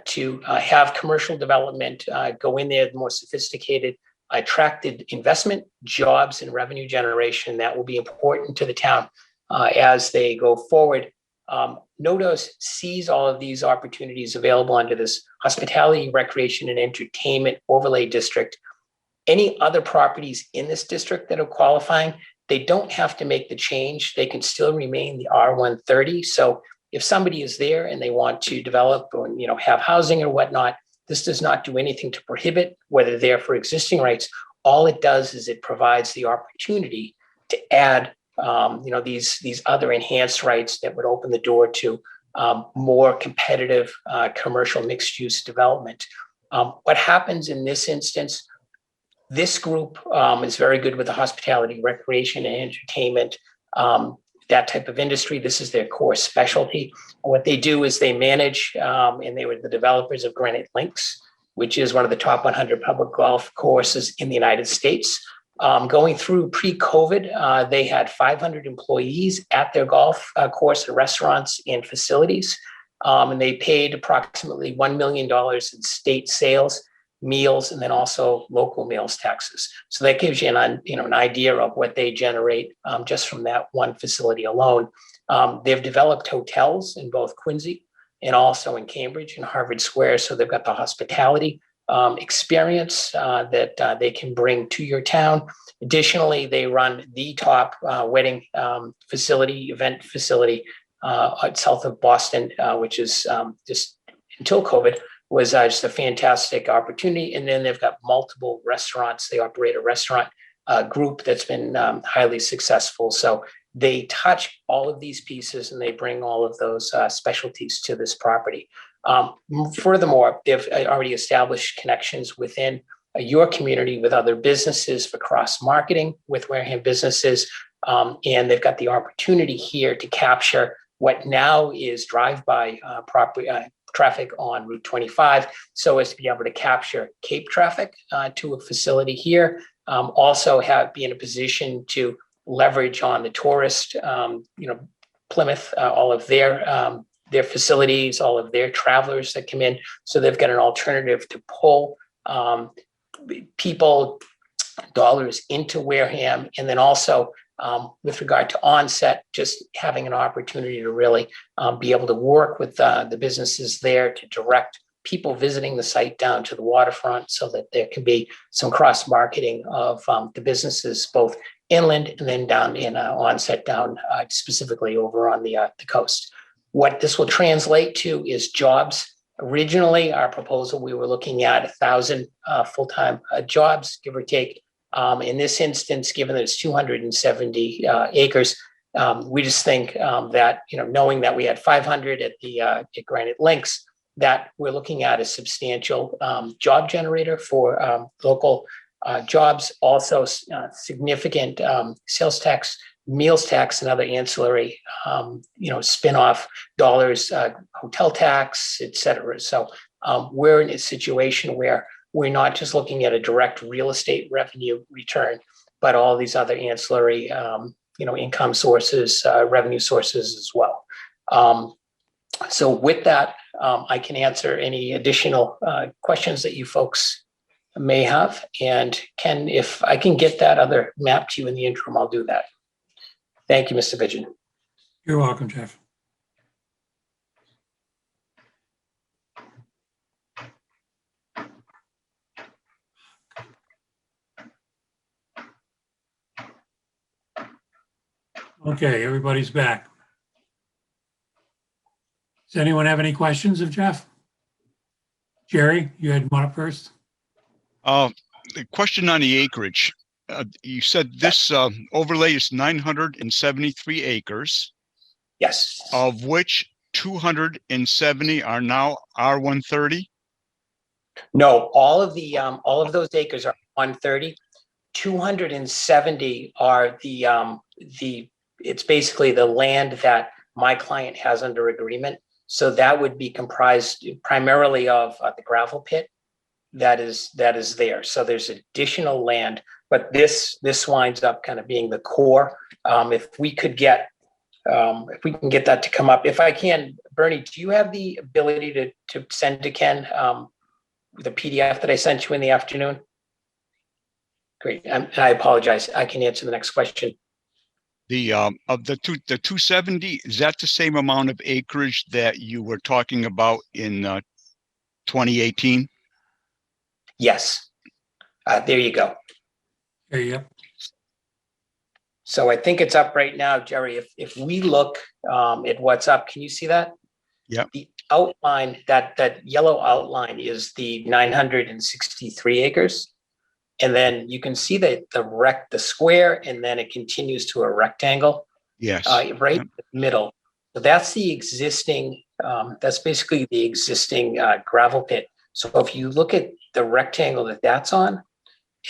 J: to have commercial development go in there, more sophisticated, attracted investment, jobs, and revenue generation that will be important to the town as they go forward. NODOS sees all of these opportunities available under this hospitality, recreation, and entertainment overlay district. Any other properties in this district that are qualifying, they don't have to make the change. They can still remain the R130. So if somebody is there and they want to develop or have housing or whatnot, this does not do anything to prohibit whether they're for existing rights. All it does is it provides the opportunity to add these other enhanced rights that would open the door to more competitive commercial mixed use development. What happens in this instance, this group is very good with the hospitality, recreation, and entertainment, that type of industry. This is their core specialty. What they do is they manage, and they were the developers of Granite Links, which is one of the top 100 public golf courses in the United States. Going through pre-COVID, they had 500 employees at their golf course and restaurants and facilities. And they paid approximately $1 million in state sales, meals, and then also local meals taxes. So that gives you an idea of what they generate just from that one facility alone. They've developed hotels in both Quincy and also in Cambridge and Harvard Square. So they've got the hospitality experience that they can bring to your town. Additionally, they run the top wedding event facility south of Boston, which is just until COVID was just a fantastic opportunity. And then they've got multiple restaurants. They operate a restaurant group that's been highly successful. So they touch all of these pieces and they bring all of those specialties to this property. Furthermore, they've already established connections within your community with other businesses for cross-marketing with Wareham businesses. And they've got the opportunity here to capture what now is drive-by property traffic on Route 25, so as to be able to capture Cape traffic to a facility here. Also be in a position to leverage on the tourist, Plymouth, all of their facilities, all of their travelers that come in. So they've got an alternative to pull people, dollars into Wareham. And then also with regard to onset, just having an opportunity to really be able to work with the businesses there to direct people visiting the site down to the waterfront so that there can be some cross-marketing of the businesses, both inland and then down in onset down specifically over on the coast. What this will translate to is jobs. Originally, our proposal, we were looking at 1,000 full-time jobs, give or take. In this instance, given that it's 270 acres, we just think that, knowing that we had 500 at Granite Links, that we're looking at a substantial job generator for local jobs, also significant sales tax, meals tax, and other ancillary, spin-off dollars, hotel tax, et cetera. So we're in a situation where we're not just looking at a direct real estate revenue return, but all these other ancillary, income sources, revenue sources as well. So with that, I can answer any additional questions that you folks may have. And Ken, if I can get that other map to you in the interim, I'll do that. Thank you, Mr. Vidgen.
A: You're welcome, Jeff. Okay, everybody's back. Does anyone have any questions of Jeff? Jerry, you had one up first?
B: The question on the acreage. You said this overlay is 973 acres,
J: Yes.
B: of which 270 are now R130.
J: No, all of those acres are 130. 270 are it's basically the land that my client has under agreement. So that would be comprised primarily of the gravel pit that is there. So there's additional land, but this winds up kind of being the core. If we can get that to come up, if I can, Bernie, do you have the ability to send to Ken the PDF that I sent you in the afternoon? Great. And I apologize. I can answer the next question.
B: The of the 270, is that the same amount of acreage that you were talking about in 2018?
J: Yes. There you go.
A: There you go.
J: So I think it's up right now, Jerry. If we look at what's up, can you see that?
B: Yeah.
J: The outline, that yellow outline is the 963 acres. And then you can see the square, and then it continues to a rectangle.
B: Yes.
J: Right in the middle. So that's the existing, that's basically the existing gravel pit. So if you look at the rectangle that's on,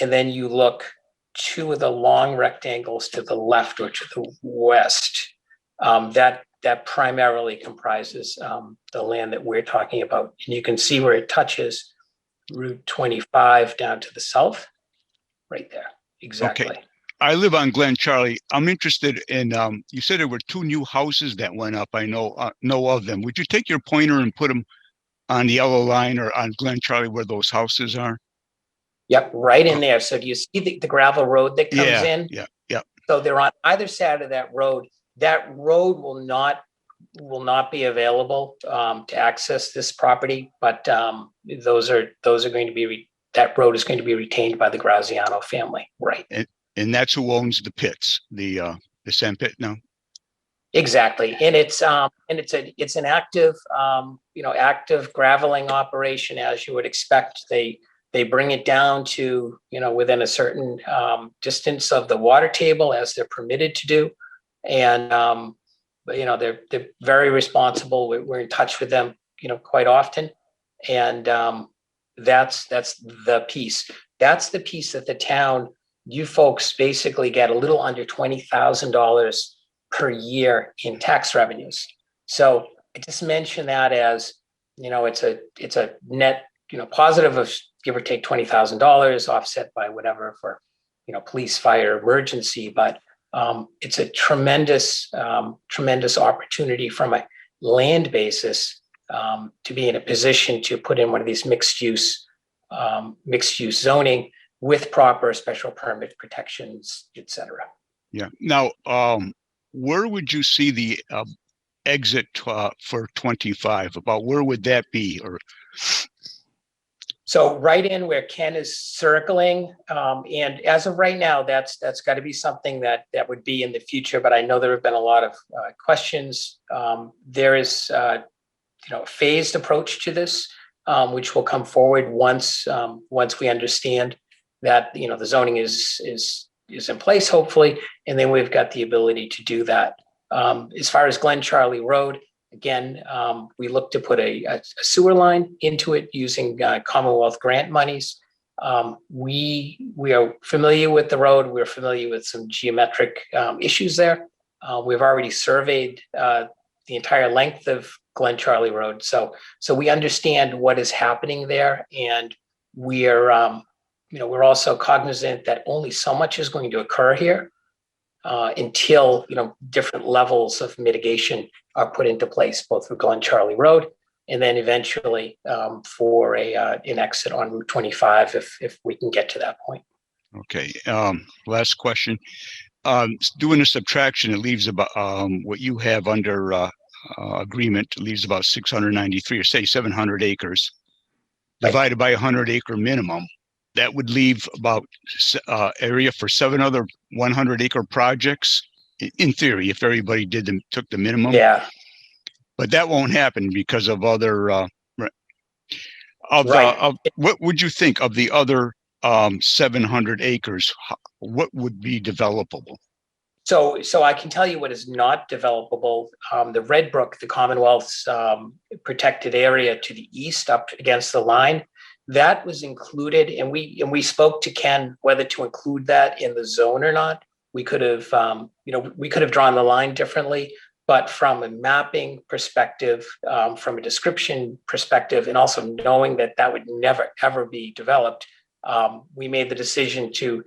J: and then you look two of the long rectangles to the left or to the west, that primarily comprises the land that we're talking about. And you can see where it touches Route 25 down to the south, right there. Exactly.
B: Okay. I live on Glen Charlie. I'm interested in, you said there were 2 new houses that went up. I know of them. Would you take your pointer and put them on the yellow line or on Glen Charlie where those houses are?
J: Yep, right in there. So do you see the gravel road that comes in?
B: Yeah.
J: So they're on either side of that road. That road will not be available to access this property, but those are going to be that road is going to be retained by the Graziano family, right?
B: And that's who owns the pits, the sand pit now.
J: Exactly, and it's an active active graveling operation, as you would expect. They bring it down to within a certain distance of the water table, as they're permitted to do, and they're very responsible. We're in touch with them quite often, and that's the piece. That's the piece that the town, you folks basically get a little under $20,000 per year in tax revenues. So I just mentioned that as, it's a net, positive of give or take $20,000 offset by whatever for, police, fire, emergency. But it's a tremendous opportunity from a land basis to be in a position to put in one of these mixed use zoning with proper special permit protections, et cetera.
B: Yeah. Now, where would you see the exit for 25? About where would that be? Or
J: so right in where Ken is circling, and as of right now, that's got to be something that would be in the future. But I know there have been a lot of questions. There is a phased approach to this, which will come forward once we understand that the zoning is in place, hopefully, and then we've got the ability to do that. As far as Glen Charlie Road, again, we look to put a sewer line into it using Commonwealth grant monies. We are familiar with the road. We're familiar with some geometric issues there. We've already surveyed the entire length of Glen Charlie Road, so we understand what is happening there, and we're, we're also cognizant that only so much is going to occur here until, different levels of mitigation are put into place, both for Glen Charlie Road and then eventually for an exit on Route 25 if we can get to that point.
B: Okay. Last question. Doing a subtraction, it leaves about what you have under agreement leaves about 693, or say 700 acres, divided by 100-acre minimum. That would leave about area for 7 other 100-acre projects. In theory, if everybody took the minimum.
J: Yeah.
B: But that won't happen because of other what would you think of the other 700 acres? What would be developable?
J: So I can tell you what is not developable. The Red Brook, the Commonwealth's protected area to the east up against the line, that was included, and we spoke to Ken whether to include that in the zone or not. We could have, we could have drawn the line differently, but from a mapping perspective, from a description perspective, and also knowing that that would never ever be developed, we made the decision to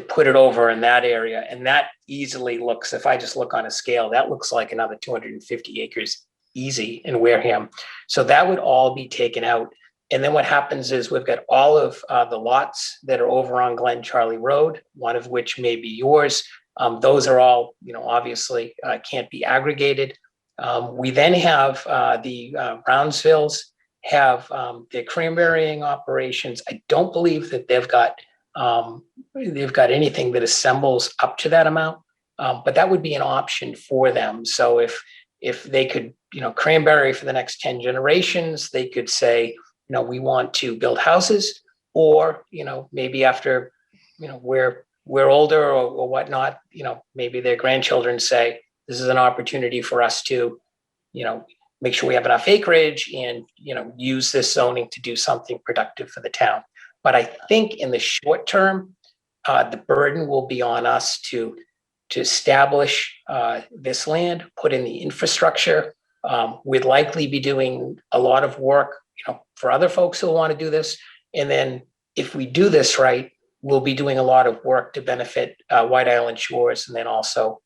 J: put it over in that area, and that easily looks, if I just look on a scale, that looks like another 250 acres easy in Wareham. So that would all be taken out. And then what happens is we've got all of the lots that are over on Glen Charlie Road, one of which may be yours. Those are all, obviously can't be aggregated. We then have the Brownsvilles have their cranberrying operations. I don't believe that they've got anything that assembles up to that amount, but that would be an option for them. So if they could, cranberry for the next 10 generations, they could say, we want to build houses, or, maybe after, we're older or whatnot, maybe their grandchildren say, this is an opportunity for us to, make sure we have enough acreage and, use this zoning to do something productive for the town. But I think in the short term, the burden will be on us to establish this land, put in the infrastructure. We'd likely be doing a lot of work, for other folks who want to do this. And then if we do this right, we'll be doing a lot of work to benefit White Island Shores, and then also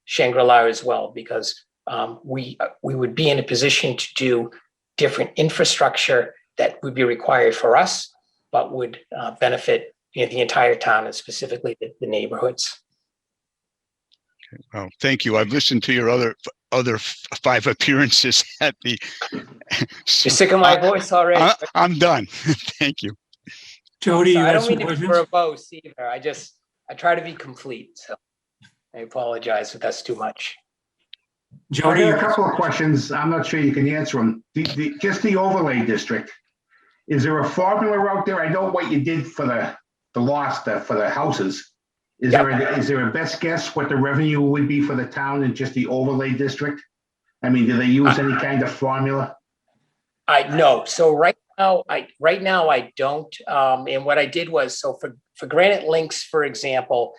J: Shangri-La as well, because we would be in a position to do different infrastructure that would be required for us, but would benefit the entire town, and specifically the neighborhoods.
B: Well, thank you. I've listened to your other 5 appearances at the.
J: You're sick of my voice already.
B: I'm done. Thank you.
A: Jody, you
J: I
A: have
J: don't
A: some
J: mean to
A: questions?
J: verbose either. I try to be complete. So I apologize if that's too much.
A: Jody,
E: I
A: you
E: got a
A: have
E: couple
A: some
E: of questions. I'm not sure you can answer them. Just the overlay district. Is there a formula out there? I know what you did for the loss for the houses. Is there a best guess what the revenue would be for the town in just the overlay district? I mean, do they use any kind of formula?
J: No. So right now I don't. And what I did was, so for Granite Links, for example,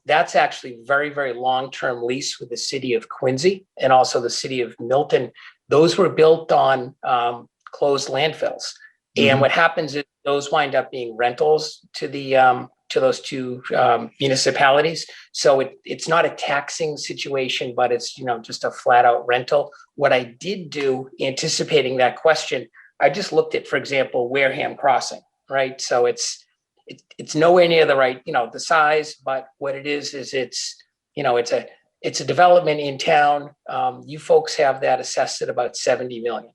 J: that's actually very, very long-term lease with the city of Quincy and also the city of Milton. Those were built on closed landfills. And what happens is those wind up being rentals to those two municipalities. So it's not a taxing situation, but it's, just a flat out rental. What I did do, anticipating that question, I just looked at, for example, Wareham Crossing, right? So it's nowhere near the right, the size, but what it is it's a development in town. You folks have that assessed at about 70 million.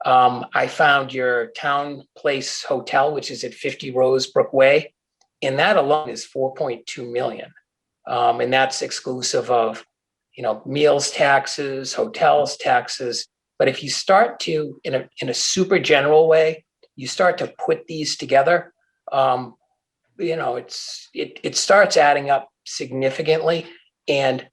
J: I found your Town Place Hotel, which is at 50 Rosebrook Way, and that alone is 4.2 million. And that's exclusive of, meals taxes, hotels taxes. But if you start to, in a super general way, you start to put these together, it starts adding up significantly. And,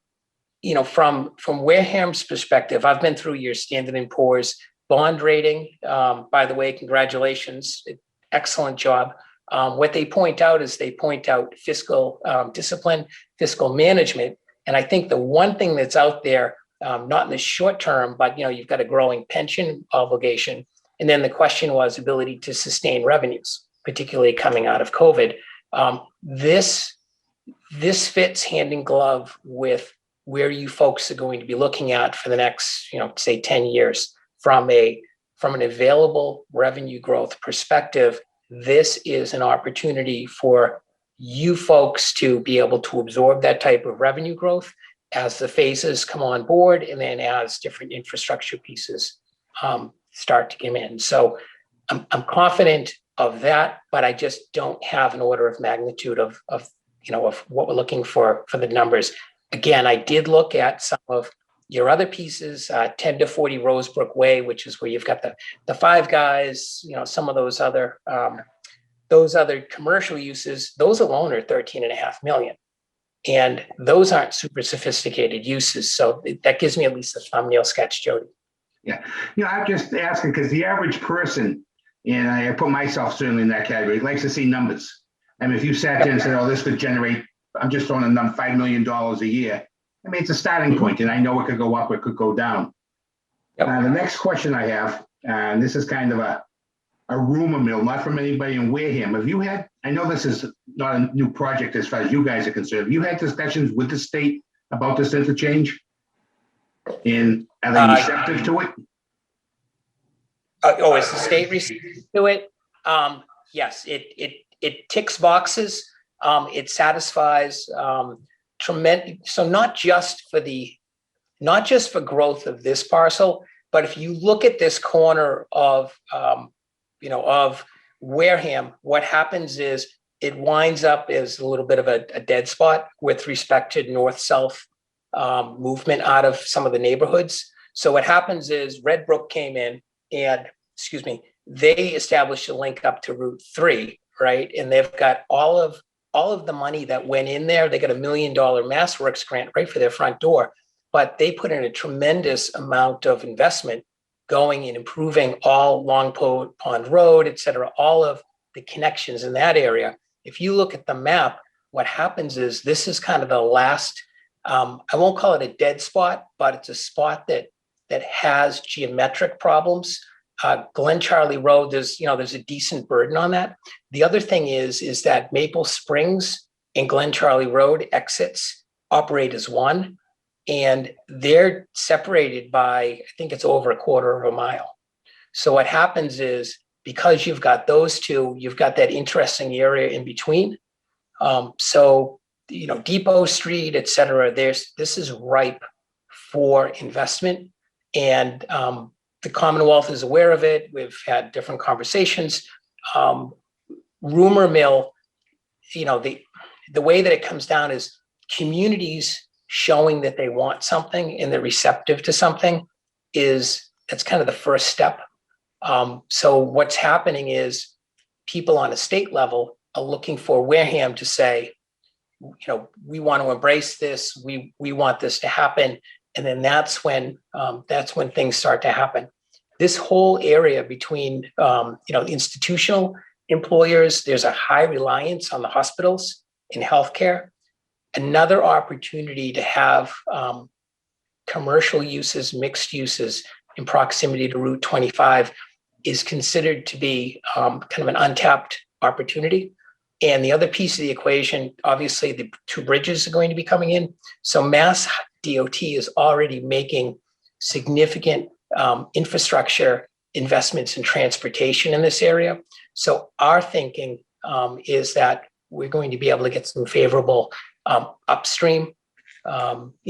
J: from Wareham's perspective, I've been through your Standard & Poor's bond rating. By the way, congratulations, excellent job. What they point out is they point out fiscal discipline, fiscal management. And I think the one thing that's out there, not in the short term, but you've got a growing pension obligation. And then the question was ability to sustain revenues. particularly coming out of COVID. This fits hand in glove with where you folks are going to be looking at for the next, say 10 years from an available revenue growth perspective. This is an opportunity for you folks to be able to absorb that type of revenue growth as the phases come on board, and then as different infrastructure pieces start to come in. So I'm confident of that, but I just don't have an order of magnitude of what we're looking for the numbers. Again, I did look at some of your other pieces, 10 to 40 Rosebrook Way, which is where you've got the Five Guys, some of those other commercial uses. Those alone are 13.5 million. And those aren't super sophisticated uses. So that gives me at least a thumbnail sketch, Jody.
E: Yeah. I'm just asking because the average person, and I put myself certainly in that category, likes to see numbers. I mean, if you sat there and said, oh, this could generate, I'm just throwing a number, $5 million a year. I mean, it's a starting point, and I know it could go up, it could go down.
J: Yep.
E: The next question I have, and this is kind of a rumor mill, not from anybody in Wareham. Have you had, I know this is not a new project as far as you guys are concerned, have you had discussions with the state about this interchange? And are they receptive to it?
J: Is the state receptive to it? Yes, it ticks boxes. It satisfies tremendous. So not just for growth of this parcel, but if you look at this corner of of Wareham, what happens is it winds up as a little bit of a dead spot with respect to north-south movement out of some of the neighborhoods. So what happens is Red Brook came in and, they established a link up to Route 3, right? And they've got all of the money that went in there. They got $1 million MassWorks grant right for their front door, but they put in a tremendous amount of investment going and improving all Long Pond Road, et cetera, all of the connections in that area. If you look at the map, what happens is this is kind of the last, I won't call it a dead spot, but it's a spot that has geometric problems. Glen Charlie Road, there's a decent burden on that. The other thing is that Maple Springs and Glen Charlie Road exits operate as one, and they're separated by, I think it's over a quarter of a mile. So what happens is, because you've got those two, you've got that interesting area in between. So, Depot Street, et cetera, this is ripe for investment. And the Commonwealth is aware of it. We've had different conversations. Rumor mill, the way that it comes down is communities showing that they want something and they're receptive to something that's kind of the first step. So what's happening is people on a state level are looking for Wareham to say, we want to embrace this. We want this to happen. And then that's when things start to happen. This whole area between, institutional employers, there's a high reliance on the hospitals in healthcare. Another opportunity to have commercial uses, mixed uses in proximity to Route 25 is considered to be kind of an untapped opportunity. And the other piece of the equation, obviously, the two bridges are going to be coming in. So Mass DOT is already making significant infrastructure investments in transportation in this area. So our thinking is that we're going to be able to get some favorable upstream,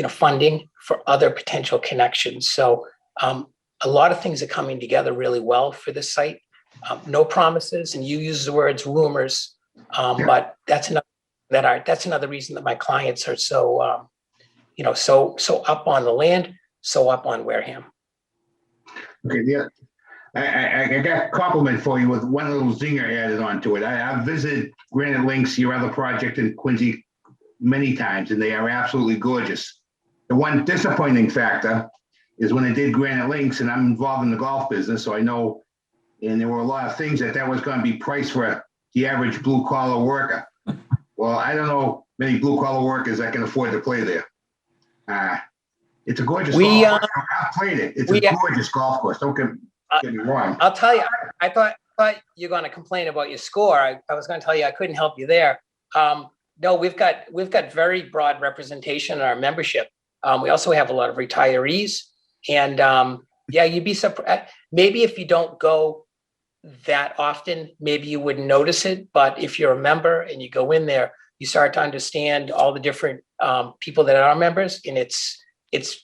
J: funding for other potential connections. So a lot of things are coming together really well for this site. No promises, and you use the words rumors, but that's another reason that my clients are so so up on the land, so up on Wareham.
E: Okay, yeah. I got a compliment for you with one little zinger added onto it. I've visited Granite Links, your other project in Quincy, many times, and they are absolutely gorgeous. The one disappointing factor is when I did Granite Links, and I'm involved in the golf business, so I know, and there were a lot of things that was going to be priced for the average blue collar worker. Well, I don't know many blue collar workers that can afford to play there. It's a gorgeous golf course. I've played it. It's a gorgeous golf course. Don't get me wrong.
J: I'll tell you, I thought you're going to complain about your score. I was going to tell you I couldn't help you there. No, we've got very broad representation in our membership. We also have a lot of retirees, and yeah, you'd be surprised. Maybe if you don't go that often, maybe you wouldn't notice it. But if you're a member and you go in there, you start to understand all the different people that are members, and it's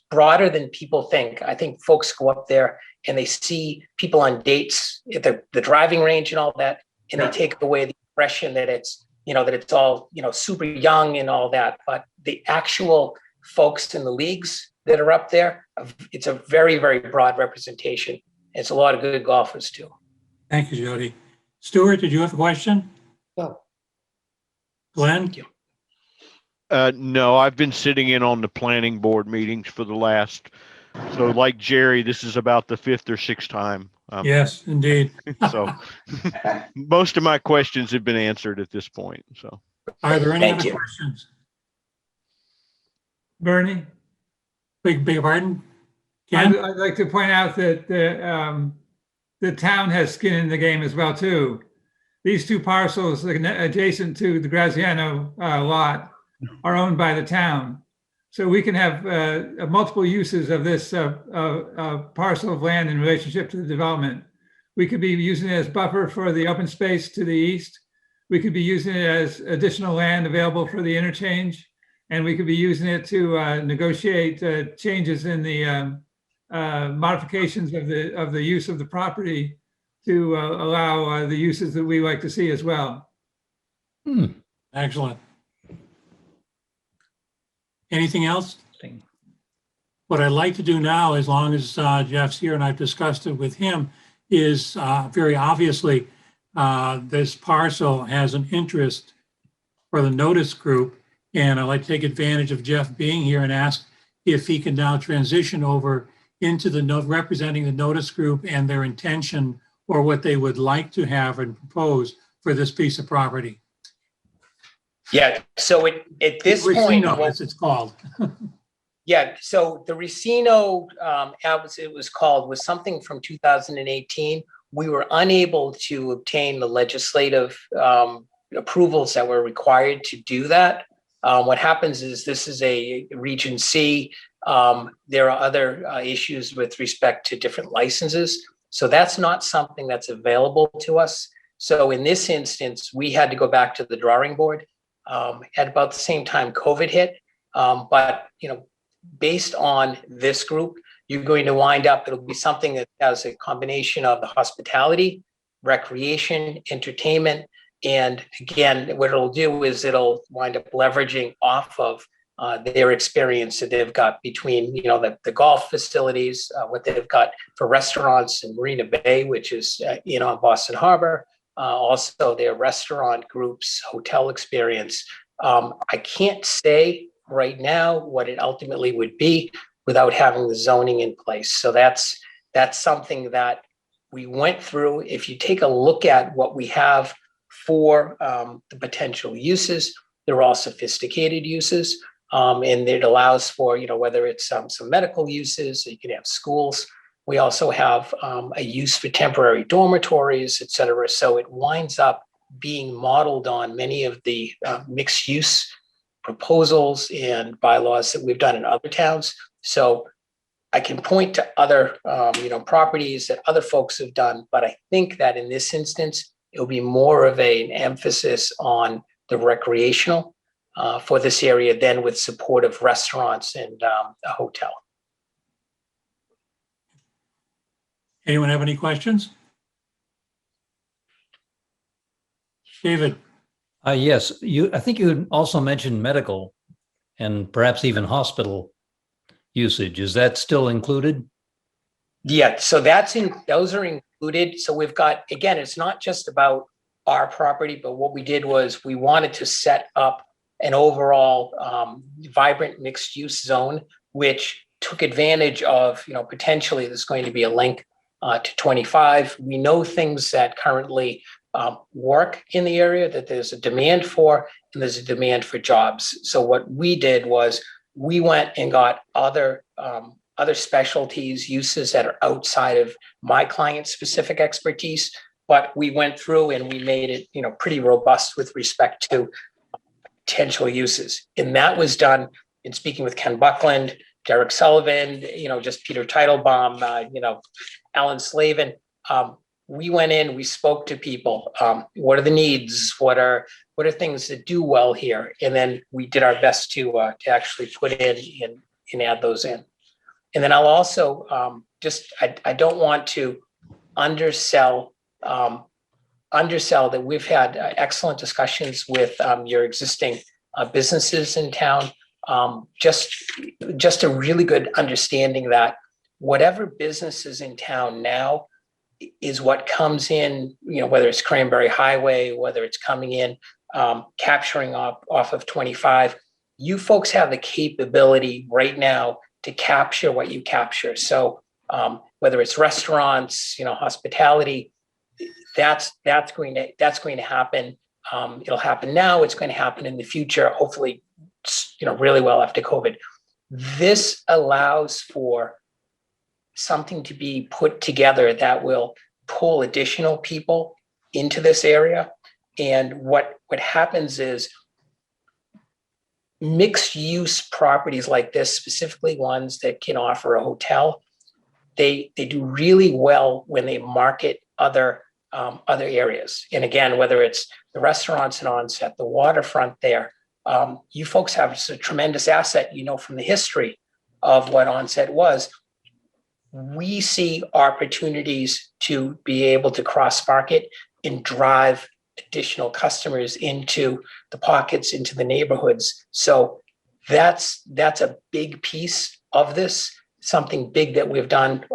J: broader than people think. I think folks go up there and they see people on dates at the driving range and all that, and they take away the impression that it's all, super young and all that. But the actual folks in the leagues that are up there, it's a very, very broad representation. It's a lot of good golfers too.
A: Thank you, Jody. Stuart, did you have a question?
G: No.
A: Glenn?
J: Thank you.
K: No, I've been sitting in on the planning board meetings for the last, so like Jerry, this is about the 5th or 6th time.
A: Yes, indeed.
K: So most of my questions have been answered at this point. So
A: Are there any
J: Thank
A: other
J: you.
A: questions?
L: Bernie,
A: Beg your pardon? Ken?
L: I'd like to point out that the town has skin in the game as well, too. These two parcels adjacent to the Graziano lot are owned by the town. So we can have multiple uses of this parcel of land in relationship to the development. We could be using it as buffer for the open space to the east. We could be using it as additional land available for the interchange. And we could be using it to negotiate changes in the modifications of the use of the property to allow the uses that we like to see as well.
A: Excellent. Anything else? What I'd like to do now, as long as Jeff's here and I've discussed it with him, is very obviously this parcel has an interest for the notice group. And I'd like to take advantage of Jeff being here and ask if he can now transition over into representing the notice group and their intention or what they would like to have and propose for this piece of property.
J: Yeah. So at this point,
A: Racino, as it's called.
J: yeah. So the Racino, as it was called, was something from 2018. We were unable to obtain the legislative approvals that were required to do that. What happens is this is a Region C. There are other issues with respect to different licenses. So that's not something that's available to us. So in this instance, we had to go back to the drawing board at about the same time COVID hit. But, based on this group, you're going to wind up, it'll be something that has a combination of the hospitality, recreation, entertainment. And again, what it'll do is it'll wind up leveraging off of their experience that they've got between, the golf facilities, what they've got for restaurants in Marina Bay, which is, in Boston Harbor, also their restaurant groups, hotel experience. I can't say right now what it ultimately would be without having the zoning in place. So that's something that we went through. If you take a look at what we have for the potential uses, they're all sophisticated uses. And it allows for, whether it's some medical uses, you can have schools. We also have a use for temporary dormitories, et cetera. So it winds up being modeled on many of the mixed use proposals and bylaws that we've done in other towns. So I can point to other, properties that other folks have done, but I think that in this instance, it'll be more of an emphasis on the recreational for this area than with support of restaurants and a hotel.
A: Anyone have any questions? David?
D: Yes, I think you also mentioned medical and perhaps even hospital usage. Is that still included?
J: Yeah, so those are included. So we've got, again, it's not just about our property, but what we did was we wanted to set up an overall vibrant mixed use zone, which took advantage of, potentially there's going to be a link to 25. We know things that currently work in the area that there's a demand for, and there's a demand for jobs. So what we did was we went and got other specialties, uses that are outside of my client's specific expertise, but we went through and we made it, pretty robust with respect to potential uses. And that was done in speaking with Ken Buckland, Derek Sullivan, just Peter Teitelbaum, Alan Slavin. We went in, we spoke to people. What are the needs? What are things that do well here? And then we did our best to actually put in and add those in. And then I'll also I don't want to undersell that we've had excellent discussions with your existing businesses in town. Just a really good understanding that whatever business is in town now is what comes in, whether it's Cranberry Highway, whether it's coming in, capturing off of 25, you folks have the capability right now to capture what you capture. So whether it's restaurants, hospitality, that's going to happen. It'll happen now. It's going to happen in the future. Hopefully, really well after COVID. This allows for something to be put together that will pull additional people into this area. And what happens is mixed use properties like this, specifically ones that can offer a hotel, they do really well when they market other areas. And again, whether it's the restaurants in Onset, the waterfront there, you folks have a tremendous asset, from the history of what Onset was. We see opportunities to be able to cross market and drive additional customers into the pockets, into the neighborhoods. So that's a big piece of this, something big that we've done.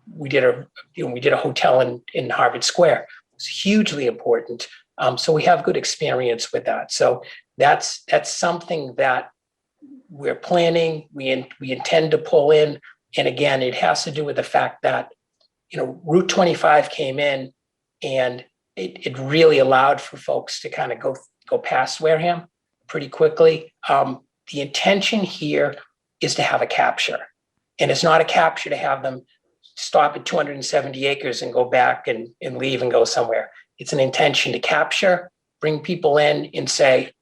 J: We did a hotel in Harvard Square. It's hugely important. So we have good experience with that. So that's something that we're planning. We intend to pull in. And again, it has to do with the fact that, Route 25 came in and it really allowed for folks to kind of go past Wareham pretty quickly. The intention here is to have a capture. And it's not a capture to have them stop at 270 acres and go back and leave and go somewhere. It's an intention to capture, bring people in and say,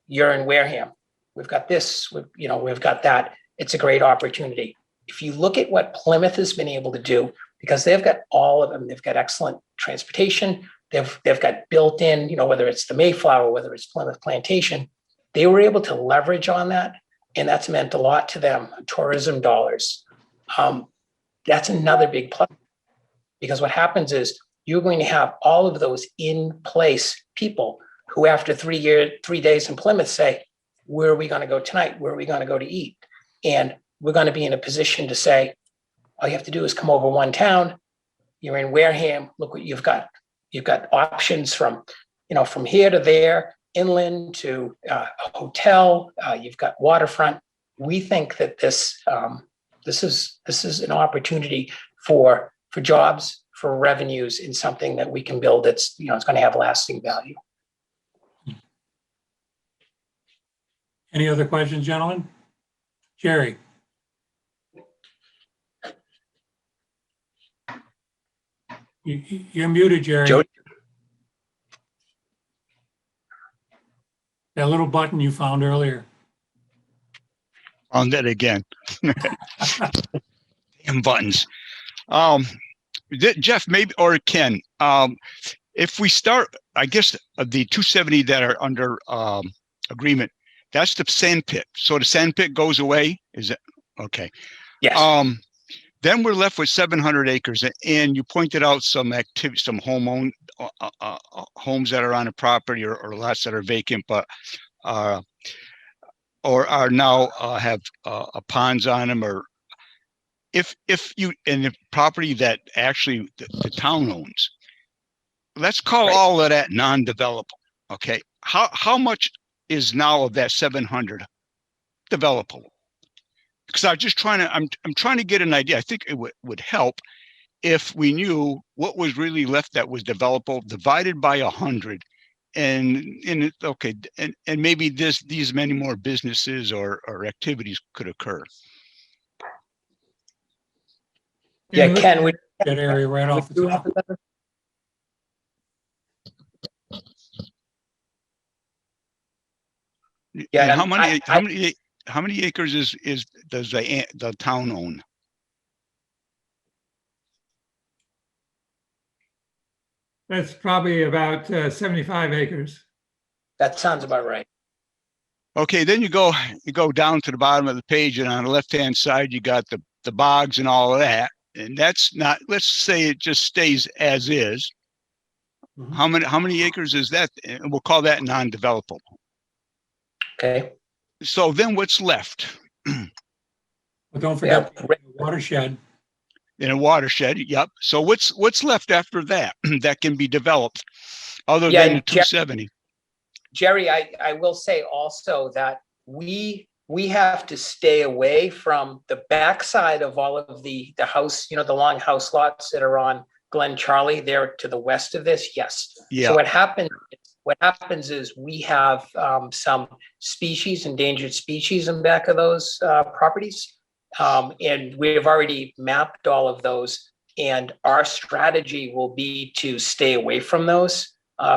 J: you're in Wareham. We've got this, we've got that. It's a great opportunity. If you look at what Plymouth has been able to do, because they've got all of them, they've got excellent transportation, they've got built in, whether it's the Mayflower, whether it's Plymouth Plantation, they were able to leverage on that. And that's meant a lot to them, tourism dollars. That's another big plus, because what happens is you're going to have all of those in place people who after 3 days in Plymouth say, where are we going to go tonight? Where are we going to go to eat? And we're going to be in a position to say, all you have to do is come over one town. You're in Wareham. Look what you've got. You've got options from here to there, inland to a hotel. You've got waterfront. We think that this is an opportunity for jobs, for revenues, in something that we can build that's it's going to have lasting value.
A: Any other questions, gentlemen? Jerry? You're muted, Jerry.
J: Joe?
A: That little button you found earlier.
B: On that again. Damn buttons. Jeff, maybe, or Ken, if we start, I guess the 270 that are under agreement, that's the sand pit. So the sand pit goes away. Is it okay?
J: Yes.
B: Then we're left with 700 acres, and you pointed out some activity, some homes that are on the property or lots that are vacant, but or are now have ponds on them, or if you in the property that actually the town owns. Let's call all of that non-developable. Okay, how much is now of that 700 developable? Because I'm just trying to, I'm trying to get an idea. I think it would help if we knew what was really left that was developable, divided by 100, and maybe these many more businesses or activities could occur.
J: Yeah, Ken,
A: that area right off the top.
J: Yeah,
B: And how many acres does the town own?
L: That's probably about 75 acres.
J: That sounds about right.
B: Okay, then you go down to the bottom of the page, and on the left-hand side, you got the bogs and all of that. And that's not, let's say it just stays as is.
J: Mhm.
B: How many acres is that? And we'll call that non-developable.
J: Okay.
B: So then what's left?
A: But don't forget
J: Yeah.
A: the watershed.
B: In a watershed, yep. So what's left after that that can be developed other
J: Yeah,
B: than the 270?
J: Jerry, I will say also that we have to stay away from the backside of all of the house, the long house lots that are on Glen Charlie there to the west of this. Yes.
B: Yeah.
J: So what happens is we have some endangered species in back of those properties. And we've already mapped all of those. And our strategy will be to stay away from those.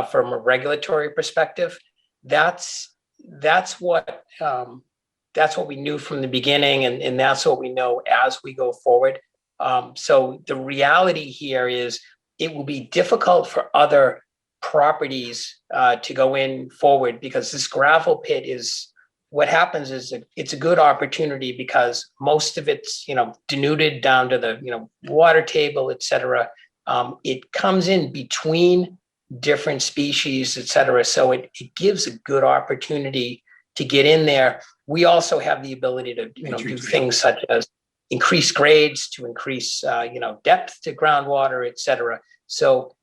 J: From a regulatory perspective, that's what we knew from the beginning, and that's what we know as we go forward. So the reality here is it will be difficult for other properties to go in forward, because this gravel pit is what happens is it's a good opportunity because most of it's denuded down to the water table, et cetera. It comes in between different species, et cetera. So it gives a good opportunity to get in there. We also have the ability to do things such as increase grades, to increase depth to groundwater, et cetera. So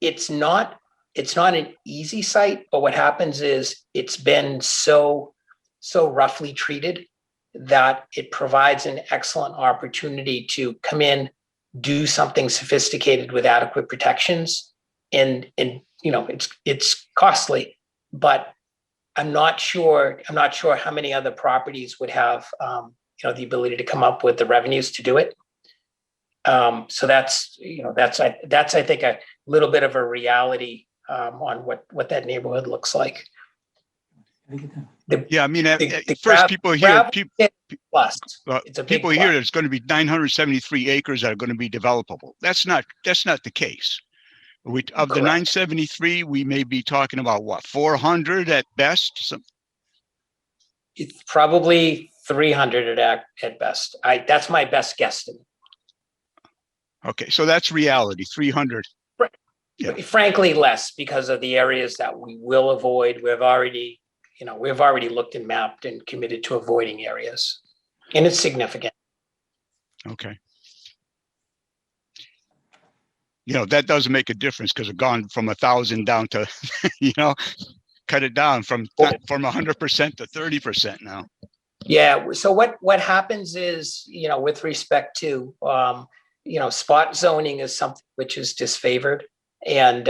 J: it's not an easy site, but what happens is it's been so roughly treated that it provides an excellent opportunity to come in, do something sophisticated with adequate protections. And it's costly, but I'm not sure how many other properties would have the ability to come up with the revenues to do it. So that's I think a little bit of a reality on what that neighborhood looks like.
B: Yeah, I mean,
J: The
B: first people hear
J: plus it's a big
B: people
J: plus.
B: hear there's going to be 973 acres that are going to be developable. That's not the case. Of the 973, we may be talking about what, 400 at best?
J: It's probably 300 at best. That's my best guesstimate.
B: Okay, so that's reality, 300. Yeah.
J: Frankly, less, because of the areas that we will avoid. We've already looked and mapped and committed to avoiding areas, and it's significant.
B: Okay. That doesn't make a difference because it's gone from 1,000 down to, cut it down from 100% to 30% now.
J: Yeah. So what happens is, with respect to, spot zoning is something which is disfavored, and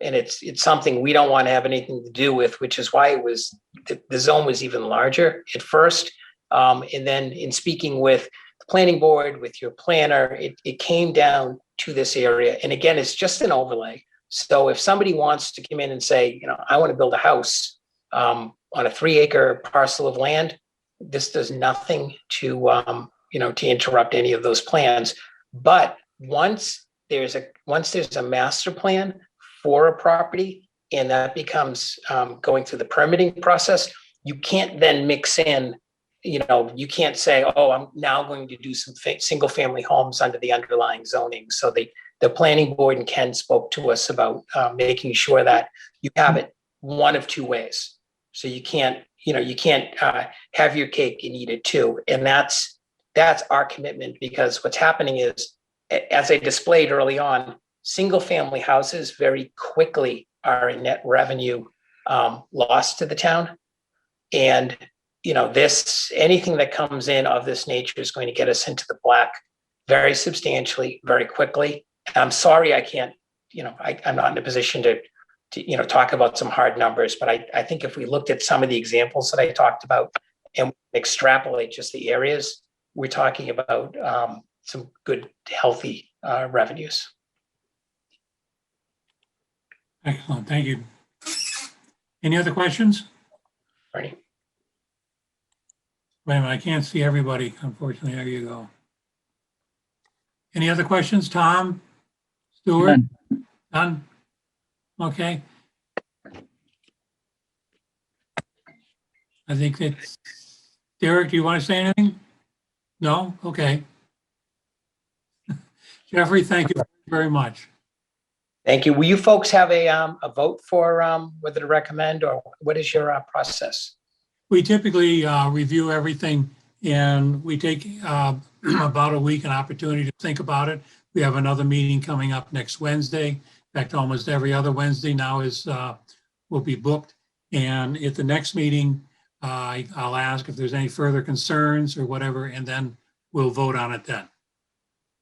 J: it's something we don't want to have anything to do with, which is why the zone was even larger at first. And then in speaking with the planning board, with your planner, it came down to this area. And again, it's just an overlay. So if somebody wants to come in and say, I want to build a house on a 3-acre parcel of land, this does nothing to interrupt any of those plans. But once there's a master plan for a property, and that becomes going through the permitting process, you can't then mix in. You can't say, oh, I'm now going to do some single family homes under the underlying zoning. So the planning board and Ken spoke to us about making sure that you have it one of two ways. So you can't have your cake and eat it too. And that's our commitment, because what's happening is, as I displayed early on, single family houses very quickly are a net revenue loss to the town. And anything that comes in of this nature is going to get us into the black very substantially, very quickly. I'm sorry, I can't, I'm not in a position to talk about some hard numbers, but I think if we looked at some of the examples that I talked about and extrapolate just the areas, we're talking about some good, healthy revenues.
A: Excellent, thank you. Any other questions?
J: Bernie?
A: Wait a minute, I can't see everybody, unfortunately. There you go. Any other questions, Tom? Stuart? None? Okay. I think it's, Derek, do you want to say anything? No? Okay. Jeffrey, thank you very much.
J: Thank you. Will you folks have a vote for whether to recommend, or what is your process?
A: We typically review everything, and we take about a week, an opportunity to think about it. We have another meeting coming up next Wednesday. In fact, almost every other Wednesday now will be booked. And at the next meeting, I'll ask if there's any further concerns or whatever, and then we'll vote on it then.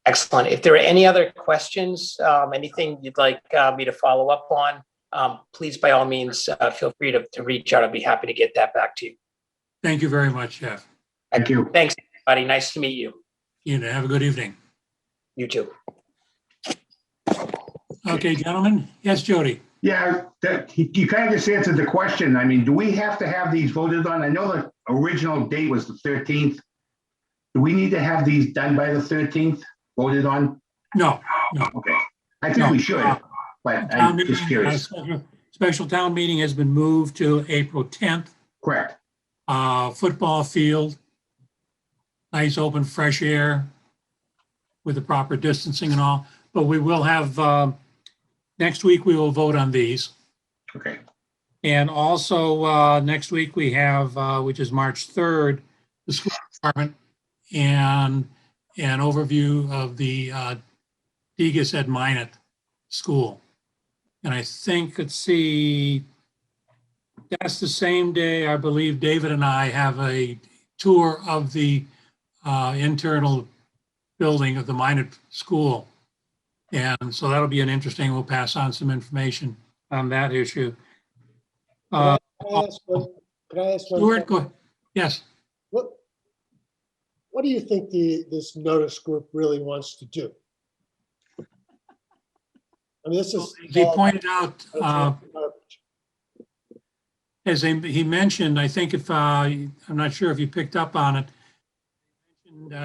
J: Excellent. If there are any other questions, anything you'd like me to follow up on, please, by all means, feel free to reach out. I'd be happy to get that back to you.
A: Thank you very much, Jeff.
E: Thank you.
J: Thanks, everybody. Nice to meet you.
A: You know, have a good evening.
J: You too.
A: Okay, gentlemen. Yes, Jody.
E: Yeah, you kind of just answered the question. I mean, do we have to have these voted on? I know the original date was the 13th. Do we need to have these done by the 13th, voted on?
A: No.
E: Okay. I think we should, but I'm just curious.
A: Special town meeting has been moved to April 10th.
E: Correct.
A: Football field, nice open fresh air with the proper distancing and all. But we will have, next week we will vote on these.
E: Okay.
A: And also next week we have, which is March 3rd, the school department and an overview of the Degas Ed Minot School. And I think, let's see, that's the same day, I believe David and I have a tour of the internal building of the Minot School. And so that'll be an interesting, we'll pass on some information on that issue.
G: Can I ask one
A: Stuart,
G: question?
A: go ahead. Yes.
G: What do you think this notice group really wants to do? I mean, this is.
A: He pointed out, as he mentioned, I think if, I'm not sure if you picked up on it,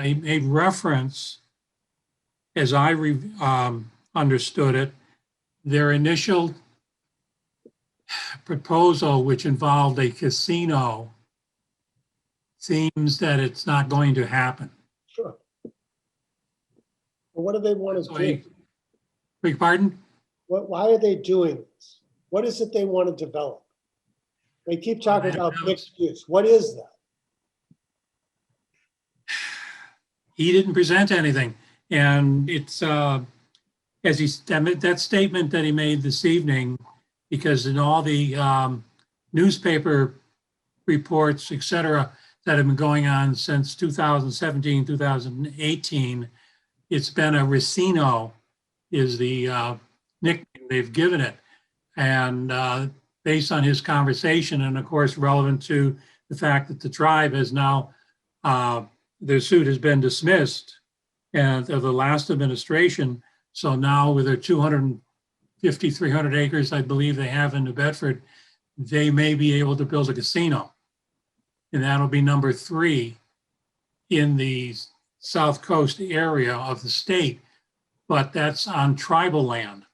A: he made reference, as I understood it, their initial proposal, which involved a casino, seems that it's not going to happen.
G: Sure. Well, what do they want to do?
A: Beg pardon?
G: Why are they doing this? What is it they want to develop? They keep talking about mixed use. What is that?
A: He didn't present anything. And it's, as that statement that he made this evening, because in all the newspaper reports, et cetera, that have been going on since 2017, 2018, it's been a racino is the nickname they've given it. And based on his conversation, and of course relevant to the fact that the tribe has now, their suit has been dismissed and of the last administration. So now with their 250, 300 acres, I believe they have in New Bedford, they may be able to build a casino. And that'll be number 3 in the South Coast area of the state, but that's on tribal land.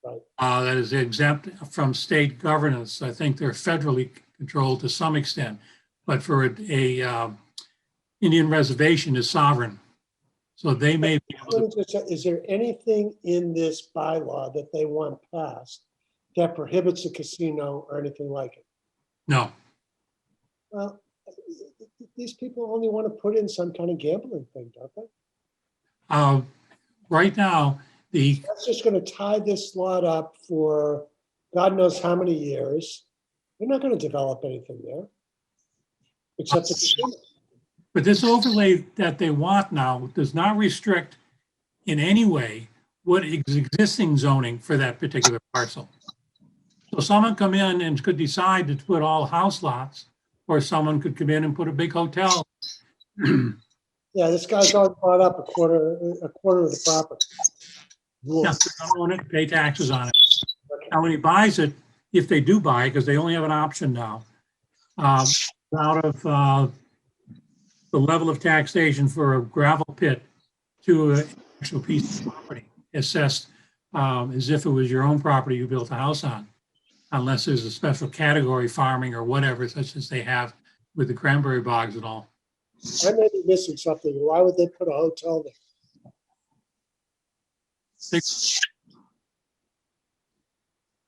G: Right.
A: That is exempt from state governance. I think they're federally controlled to some extent, but for a Indian reservation is sovereign. So they may be able to.
G: Is there anything in this bylaw that they want passed that prohibits a casino or anything like it?
A: No.
G: Well, these people only want to put in some kind of gambling thing, don't they?
A: Right now,
G: That's just going to tie this lot up for God knows how many years. They're not going to develop anything there, except a casino.
A: but this overlay that they want now does not restrict in any way what is existing zoning for that particular parcel. So someone come in and could decide to put all house lots, or someone could come in and put a big hotel.
G: Yeah, this guy's already bought up a quarter of the property.
A: Yeah, own it, pay taxes on it. Now, when he buys it, if they do buy it, because they only have an option now, out of the level of taxation for a gravel pit to an actual piece of property assessed as if it was your own property you built a house on, unless there's a special category farming or whatever, such as they have with the cranberry bogs and all.
G: I may be missing something. Why would they put a hotel there?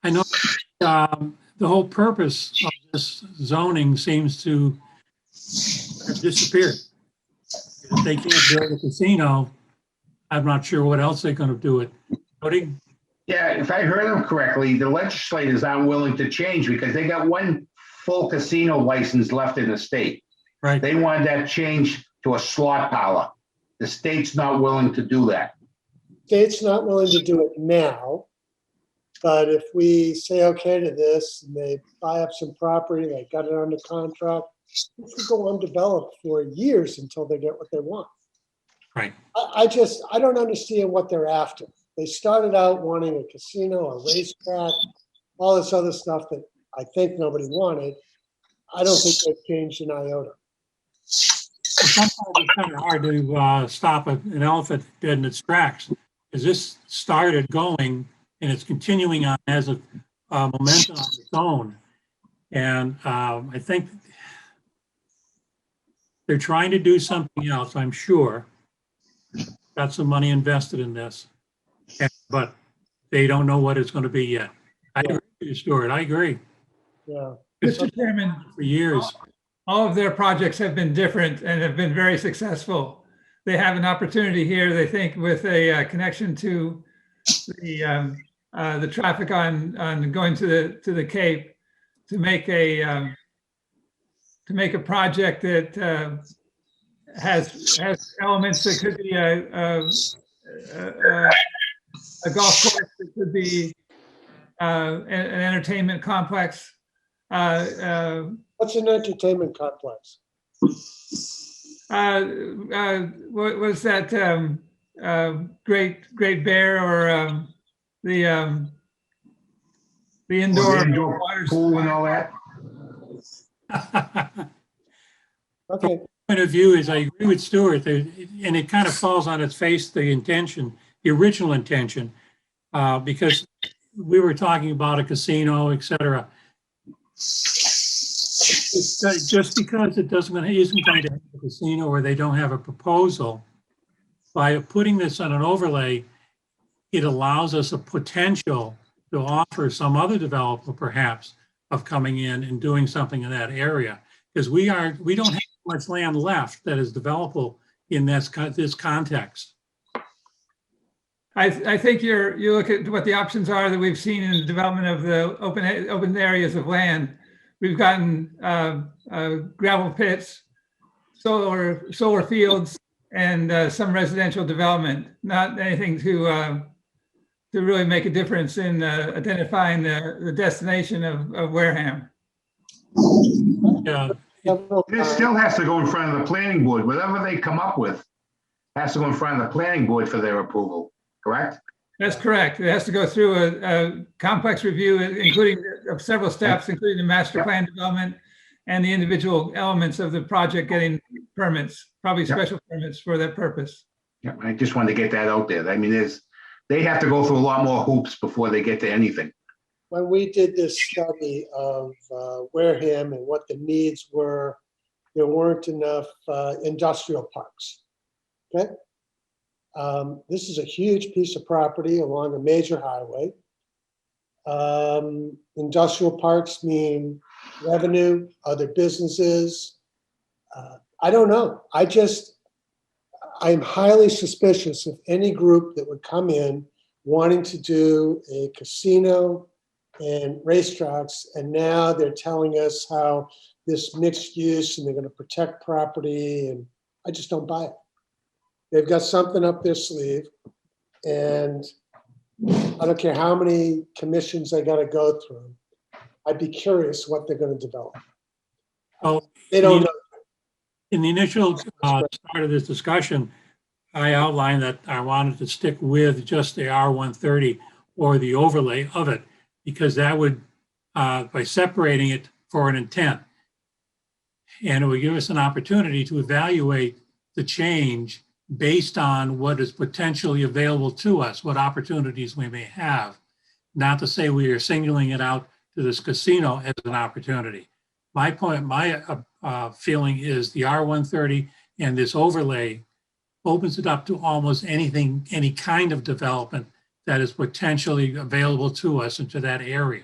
A: I know the whole purpose of this zoning seems to have disappeared. If they can't build a casino, I'm not sure what else they're going to do it. Cody?
E: Yeah, if I heard them correctly, the legislators aren't willing to change because they got one full casino license left in the state.
A: Right.
E: They wanted that changed to a slot parlor. The state's not willing to do that.
G: State's not willing to do it now, but if we say okay to this and they buy up some property, they got it under contract, it could go undeveloped for years until they get what they want.
A: Right.
G: I don't understand what they're after. They started out wanting a casino, a racetrack, all this other stuff that I think nobody wanted. I don't think they've changed an iota.
A: Sometimes it's kind of hard to stop an elephant dead in its tracks. Because this started going and it's continuing on as a momentum on its own. And I think they're trying to do something else, I'm sure. Got some money invested in this, but they don't know what it's going to be yet. I agree with you, Stuart. I agree.
G: Yeah.
L: Mr. Chairman,
A: For years.
L: all of their projects have been different and have been very successful. They have an opportunity here, they think, with a connection to the traffic on going to the Cape, to make a project that has elements that could be a golf course, it could be an entertainment complex.
G: What's an entertainment complex?
L: What was that Great Bear or the indoor water
E: pool and all that?
G: Okay.
A: Point of view is I agree with Stuart, and it kind of falls on its face, the intention, the original intention, because we were talking about a casino, et cetera. Just because it isn't going to have a casino or they don't have a proposal, by putting this on an overlay, it allows us a potential to offer some other developer perhaps of coming in and doing something in that area. Because we don't have much land left that is developable in this context.
L: I think you look at what the options are that we've seen in the development of the open areas of land. We've gotten gravel pits, solar fields, and some residential development. Not anything to really make a difference in identifying the destination of Wareham.
A: Yeah.
E: It still has to go in front of the planning board. Whatever they come up with has to go in front of the planning board for their approval, correct?
L: That's correct. It has to go through a complex review, including several steps, including the master plan development and the individual elements of the project getting permits, probably special permits for that purpose.
E: Yeah, I just wanted to get that out there. I mean, they have to go through a lot more hoops before they get to anything.
G: When we did this study of Wareham and what the needs were, there weren't enough industrial parks. Okay. This is a huge piece of property along a major highway. Industrial parks mean revenue, other businesses. I don't know. I'm highly suspicious of any group that would come in wanting to do a casino and racetracks, and now they're telling us how this mixed use and they're going to protect property, and I just don't buy it. They've got something up their sleeve, and I don't care how many commissions they got to go through. I'd be curious what they're going to develop.
A: Oh,
G: They don't know.
A: In the initial start of this discussion, I outlined that I wanted to stick with just the R130 or the overlay of it, because that would, by separating it for an intent, And it would give us an opportunity to evaluate the change based on what is potentially available to us, what opportunities we may have. Not to say we are singling it out to this casino as an opportunity. My feeling is the R130 and this overlay opens it up to almost anything, any kind of development that is potentially available to us into that area.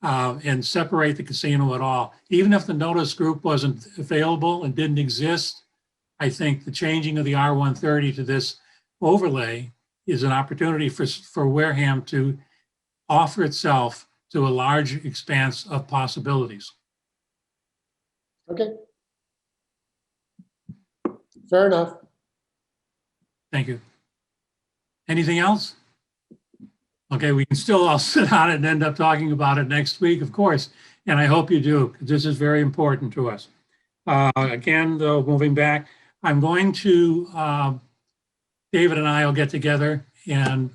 A: And separate the casino at all. Even if the notice group wasn't available and didn't exist, I think the changing of the R130 to this overlay is an opportunity for Wareham to offer itself to a large expanse of possibilities.
G: Okay. Fair enough.
A: Thank you. Anything else? Okay, we can still all sit on it and end up talking about it next week, of course, and I hope you do, because this is very important to us. Again, though, moving back, I'm going to, David and I will get together and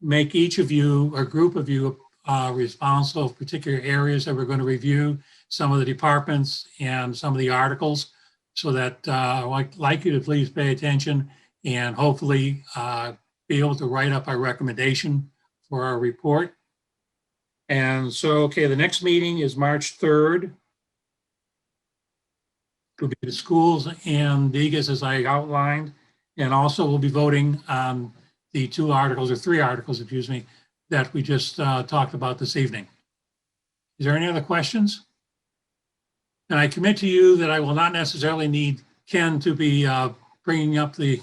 A: make each of you or group of you responsible for particular areas that we're going to review, some of the departments and some of the articles, so that I'd like you to please pay attention and hopefully be able to write up our recommendation for our report. And so, okay, the next meeting is March 3rd. It'll be the schools and Degas as I outlined. And also we'll be voting on the three articles, excuse me, that we just talked about this evening. Is there any other questions? And I commit to you that I will not necessarily need Ken to be bringing up the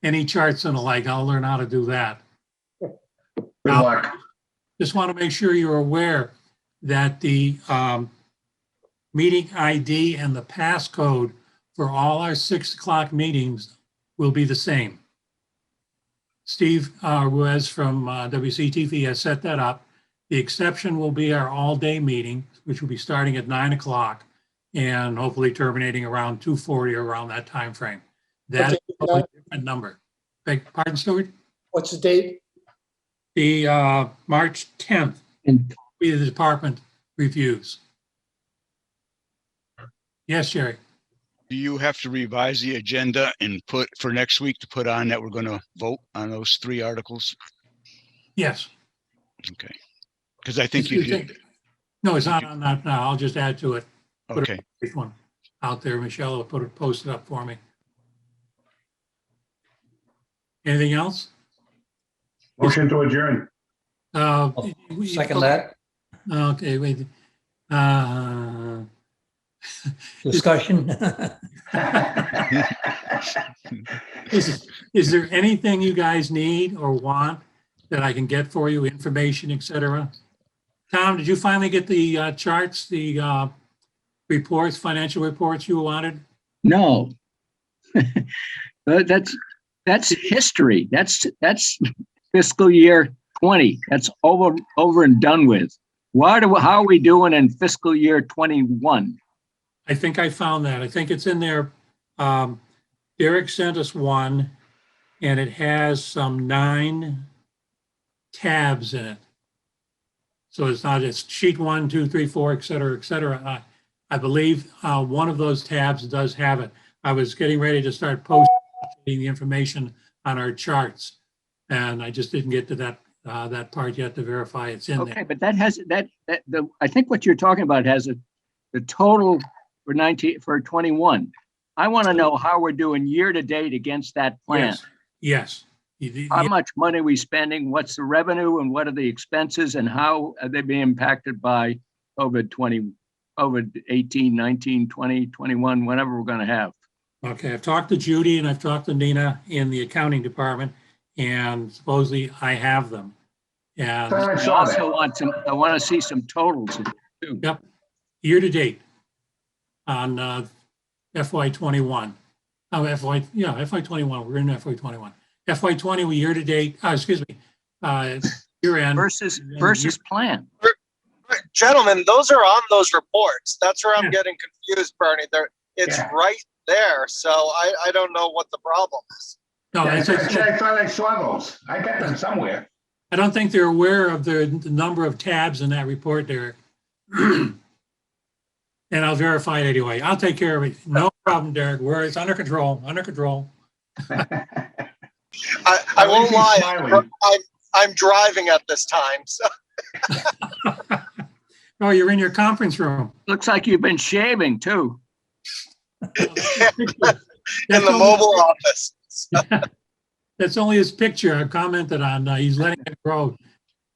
A: any charts and the like. I'll learn how to do that.
E: Good luck.
A: Just want to make sure you're aware that the meeting ID and the passcode for all our 6 o'clock meetings will be the same. Steve Ruiz from WCTV has set that up. The exception will be our all-day meeting, which will be starting at 9 o'clock and hopefully terminating around 2:40 or around that time frame. That is a totally different number. Beg pardon, Stuart?
G: What's the date?
A: The March 10th will be the department reviews. Yes, Jerry.
B: Do you have to revise the agenda and put for next week to put on that we're going to vote on those 3 articles?
A: Yes.
B: Okay. Because I think you did.
A: No, it's not on that now. I'll just add to it. Put
B: Okay.
A: one out there. Michelle will post it up for me. Anything else?
E: Motion to adjourn.
D: Second that.
A: Okay, wait.
D: Discussion.
A: Is there anything you guys need or want that I can get for you, information, etc.? Tom, did you finally get the charts, the reports, financial reports you wanted?
M: No. That's history. That's fiscal year 20. That's over and done with. How are we doing in fiscal year 21?
A: I think I found that. I think it's in there. Derek sent us one, and it has some 9 tabs in it. So it's sheet 1, 2, 3, 4, et cetera, et cetera. I believe one of those tabs does have it. I was getting ready to start posting the information on our charts, and I just didn't get to that part yet to verify it's in there.
M: Okay, but that has I think what you're talking about has the total for 21. I want to know how we're doing year to date against that plan.
A: Yes.
M: How much money are we spending? What's the revenue and what are the expenses and how are they being impacted by COVID 18, 19, 20, 21, whatever we're going to have?
A: Okay, I've talked to Judy and I've talked to Nina in the accounting department, and supposedly I have them. And
M: I also want to see some totals too.
A: Yep, year to date on FY21. Oh, FY21. We're in FY21. FY20 we year to date. Year end
M: versus plan.
N: Gentlemen, those are on those reports. That's where I'm getting confused, Bernie. It's right there. So I don't know what the problem is.
E: No, I thought I saw those. I got them somewhere.
A: I don't think they're aware of the number of tabs in that report, Derek. And And I'll verify it anyway. I'll take care of it. No problem, Derek. It's under control, under control.
N: I
E: At
N: won't
E: least he's
N: lie.
E: smiling.
N: I'm driving at this time, so
A: Oh, you're in your conference room.
M: Looks like you've been shaving too.
N: in the mobile office.
A: That's only his picture I commented on. He's letting it grow.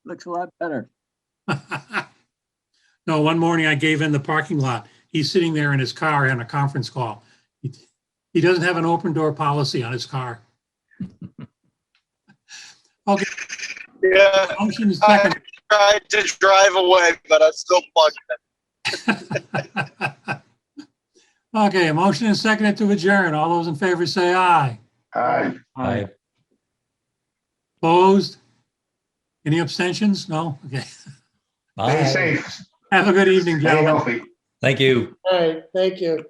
M: Looks a lot better.
A: No, one morning I gave in the parking lot. He's sitting there in his car on a conference call. He doesn't have an open door policy on his car. Okay.
N: Yeah,
A: Motion is
N: I
A: second.
N: tried to drive away, but I still plugged it.
A: Okay, a motion is seconded to adjourn. All those in favor say aye.
D: Aye.
A: Opposed? Any abstentions? No? Okay.
E: Stay
D: Aye.
E: safe.
A: Have a good evening,
E: Stay
A: gentlemen.
E: healthy.
D: Thank you.
G: All right, thank you.